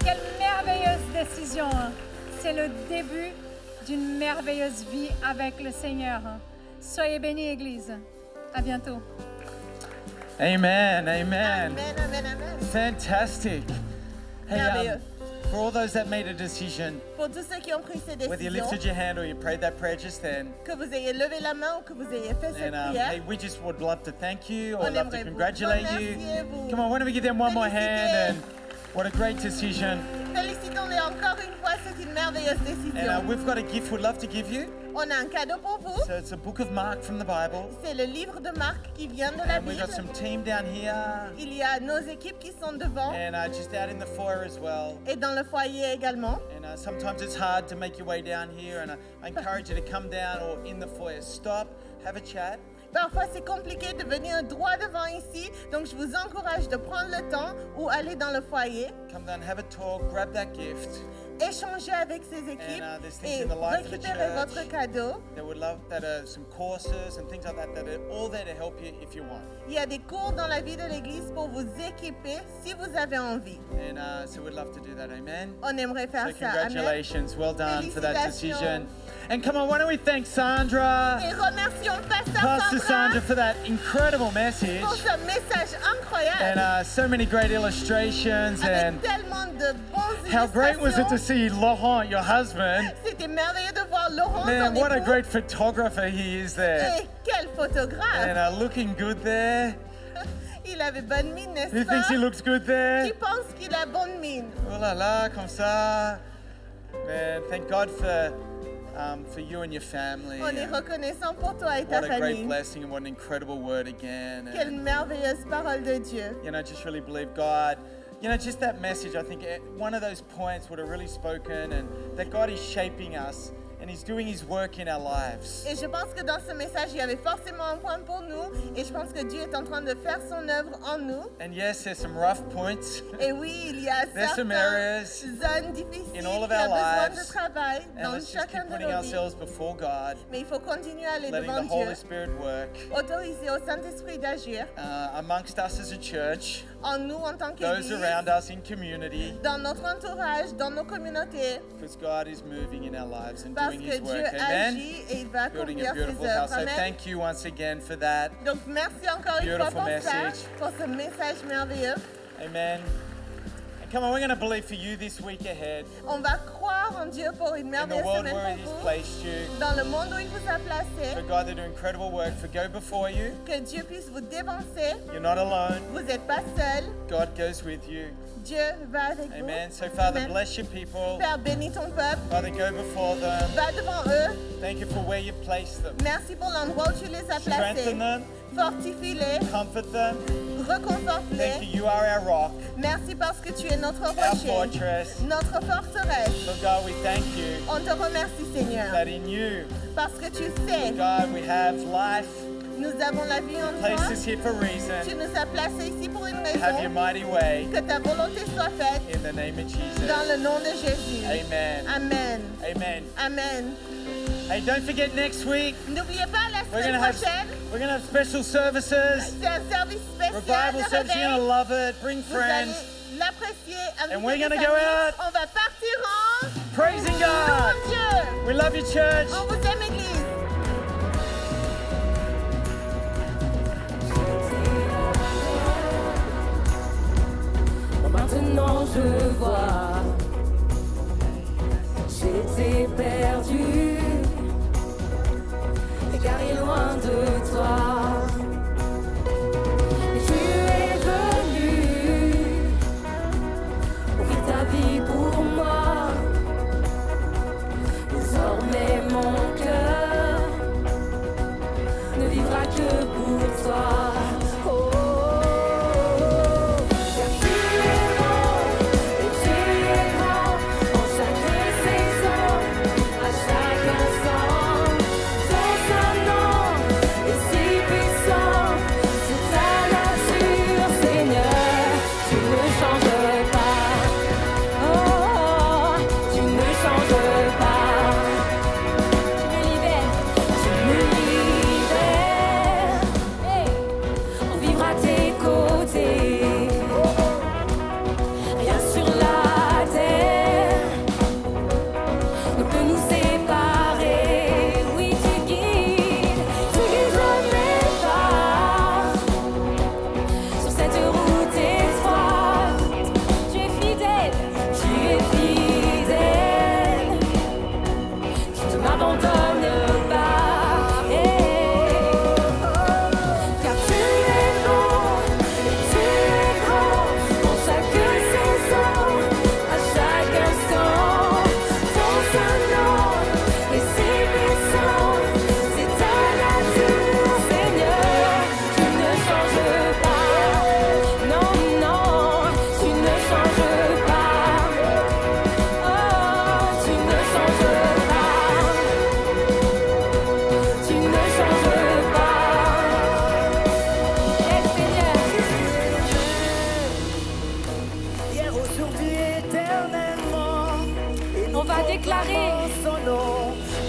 Quelle merveilleuse décision. C'est le début d'une merveilleuse vie avec le Seigneur. Soyez bénis, Église. À bientôt. Amen, amen. Amen, amen, amen. Fantastic. Hey, Merveilleux. for all those that made a decision, Pour tous ceux qui ont pris ces whether you décisions, lifted your hand or you prayed that prayer just then, que vous ayez levé la main ou que vous ayez fait cette and prière, hey, we just would love to thank you or on love to aimerait vous congratulate you. remercier, vous Come on, why don't we give them one more hand? féliciter. And what a great decision. Félicitons-les encore une fois, c'est une merveilleuse And décision. we've got a gift we'd love to give you. On a un cadeau pour vous. So it's a book of Mark from the Bible. C'est le livre de Marc qui vient de la And we've got some Bible. team down here Il y a nos équipes qui sont devant and just out in the foyer as well. et dans le foyer également. And sometimes it's hard to make your way down here, and I encourage you to come down or in the foyer. Stop, have a chat. Parfois, c'est compliqué de venir droit devant ici, donc je vous encourage de prendre le temps ou aller dans le foyer, Come down, have a talk, grab that gift. échanger avec ces équipes And, there's things et in the life of the récupérer church votre cadeau. That would love that are some courses and things like that are all there to help you if you want. Il y a des cours dans la vie de l'Église pour vous équiper si vous avez envie. And so we'd love to do that. Amen. On aimerait faire So ça. Amen. congratulations, well done for that Félicitations. decision. And come on, why don't we thank Sandra, Et remercions Pasteur Pastor Sandra, Sandra for that incredible message. pour ce message incroyable. And so many great illustrations. Avec And tellement de bons how great was it to illustrations. see Laurent, your husband? C'était merveilleux de voir Laurent, Man, son what a époux. great photographer he is there. Et quel photographe. And looking good there. Il avait bonne mine, Who n'est-ce thinks he pas? looks good there? Qui pense qu'il a bonne mine? Oh là là, comme ça. Man, thank God for you and your family. On est And reconnaissant pour toi et ta what a great famille. blessing and what an incredible word again. Quelle And, merveilleuse parole de Dieu. just really believe God. Just that message, I think one of those points would have really spoken, and that God is shaping us and He's doing His work in our lives. Et je pense que dans ce message, il y avait forcément un point pour nous. Et je pense que Dieu est en train de faire son œuvre en nous. And yes, there's some rough points. Et oui, il y a There's some certaines areas zones difficiles in all of qui ont our besoin lives. de travail And dans let's just chacun keep de putting nos vies. ourselves before God, Mais il faut continuer à aller letting devant the Dieu. Holy Spirit work Autoriser au Saint-Esprit d'agir amongst us as a church, en nous en tant those qu'Église, around us in community, dans notre entourage, dans nos communautés. because God is moving in our lives and Parce doing que His Dieu work. Amen. agit et il va Building accomplir a ses beautiful house. œuvres. So Amen. thank you once again for that. Donc merci encore une fois Beautiful pour ça, message. pour ce message merveilleux. Amen. And come on, we're going to believe for you this week ahead On va croire en Dieu pour une in the merveilleuse world semaine where pour He's vous, placed you. dans le monde où il vous a placé, For God to do incredible work, for go before you. que Dieu puisse vous dévancer. You're not alone. Vous n'êtes pas seul, God goes with you. Dieu va avec Amen. vous. So Father, Amen. bless your people. Père, bénis ton peuple, Father, go before them. va devant eux. Thank you for where you placed them. Merci pour l'endroit où tu les as placés. Strengthen them. Fortifie-les, Comfort them. Thank reconforte-les. you. You are our rock, Merci parce que tu es notre our rocher, fortress. notre forteresse. So God, we thank you On te remercie, Seigneur, that in you, parce que tu sais God, we have life, Nous avons la vie en toi. Place us here for a Tu reason. nous as placés ici pour une Have your raison. mighty way. Que ta volonté soit faite In the name of Jesus. dans le nom de Jésus. Amen. Amen. Amen. Amen. Hey, don't forget next week. N'oubliez pas la We're semaine gonna have prochaine. special services. C'est un service spécial Revival de service. You're réveil. gonna love it. Bring Vous allez friends. l'apprécier avec And we're des gonna go amis. out. On va partir en Praising God. louant Dieu. We love you, church. On vous aime, Église. Maintenant je vois, j'étais perdu, égaré loin de toi. Et tu es venu, ouvrir ta vie pour moi. Désormais mon cœur ne vivra que pour toi.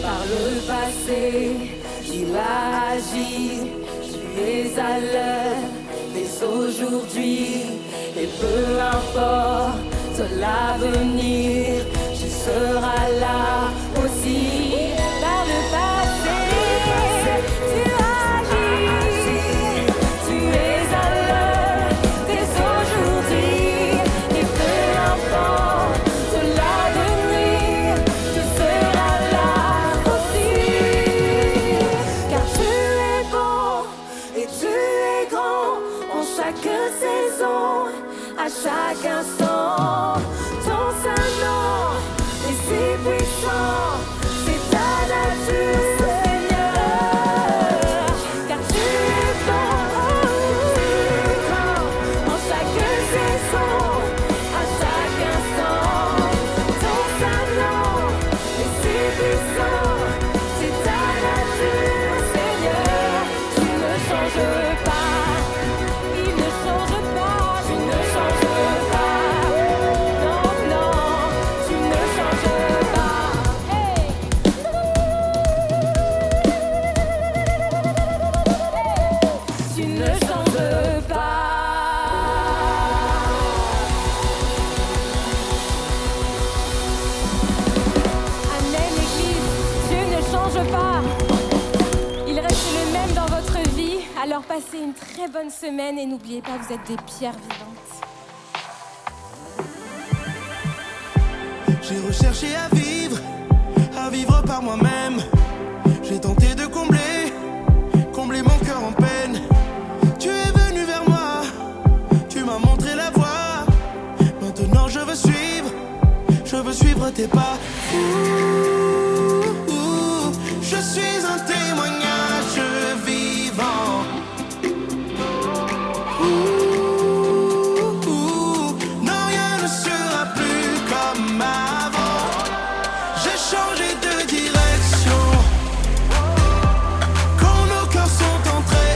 Par le passé, tu as agi, tu es à l'heure, dès aujourd'hui, et peu importe l'avenir, tu seras là aussi. Par le passé, tu as agi, tu es à l'heure, dès aujourd'hui, et peu importe l'avenir, tu seras là aussi. Car tu es bon et tu es grand en chaque saison, à chaque instant. Ton seul nom est si puissant, c'est ta nature, Seigneur. Car tu es bon, tu es grand en chaque saison, à chaque instant. Ton seul nom est si puissant, c'est ta nature, Seigneur. Tu ne changes pas, il ne change pas, tu ne changes pas. Non, non, tu ne changes pas. Hey. Tu ne changes pas. Amen, Église. Dieu ne change pas. Il reste le même dans votre vie. Alors passez une très bonne semaine et n'oubliez pas, vous êtes des pierres vivantes. J'ai recherché à vivre par moi-même. J'ai tenté de combler mon cœur en peine. Tu es venu vers moi, tu m'as montré la voie. Maintenant je veux suivre tes pas. Je suis un témoignage vivant. Non, rien ne sera plus comme avant. J'ai changé de direction. Quand nos cœurs sont entrés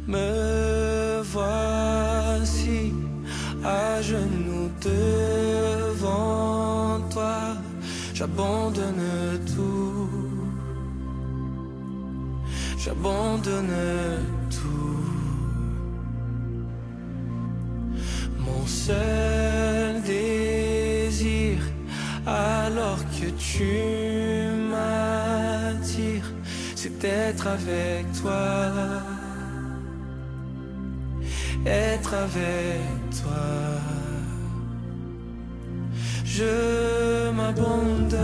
Me voici à genoux devant toi, j'abandonne tout, j'abandonne tout. Mon seul désir, alors que tu m'attires, c'est d'être avec toi, être avec toi. Je m'abandonne.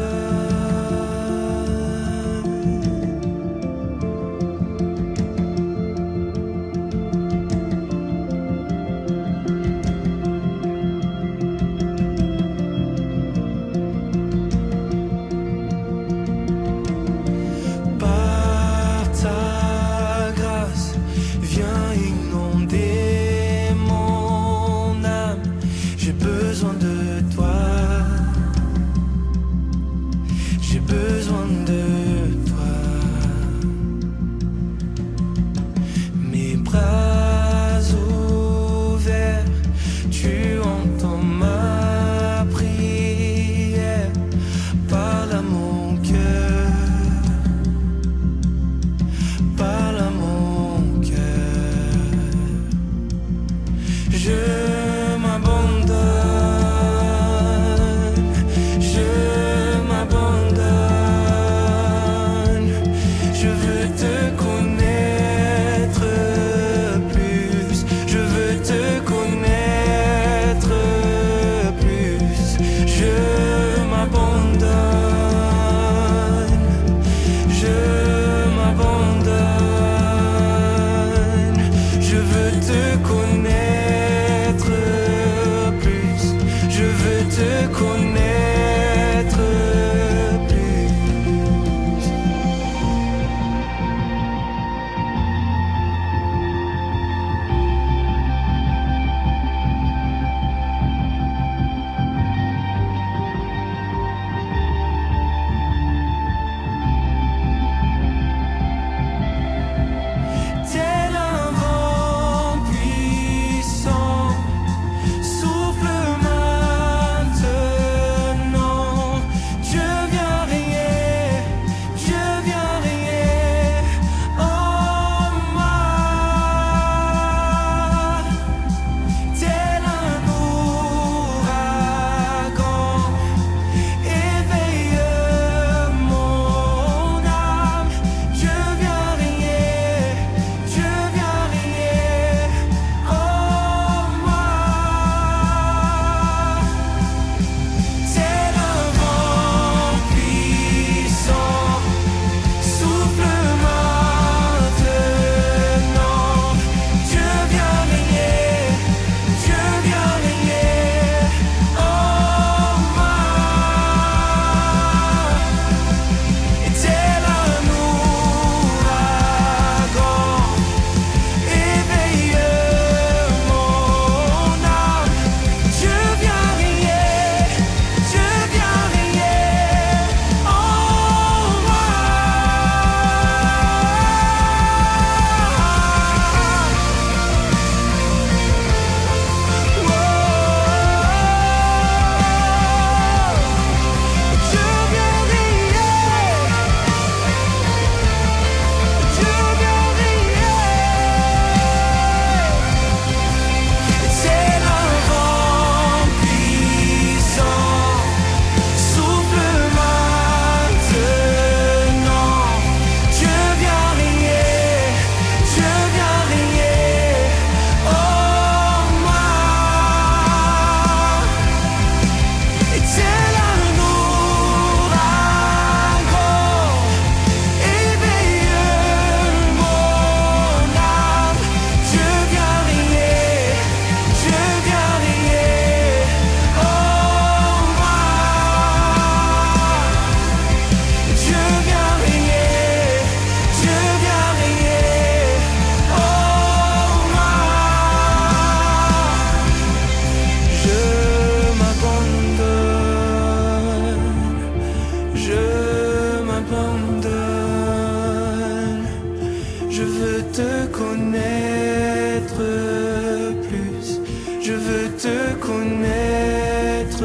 Tel un vampire, Je veux te connaître plus. Je veux te connaître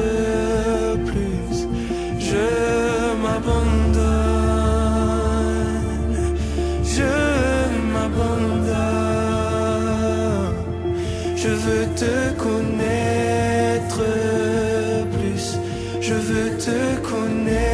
plus. Je m'abandonne. Je m'abandonne. Je veux te connaître plus. Je veux te connaître.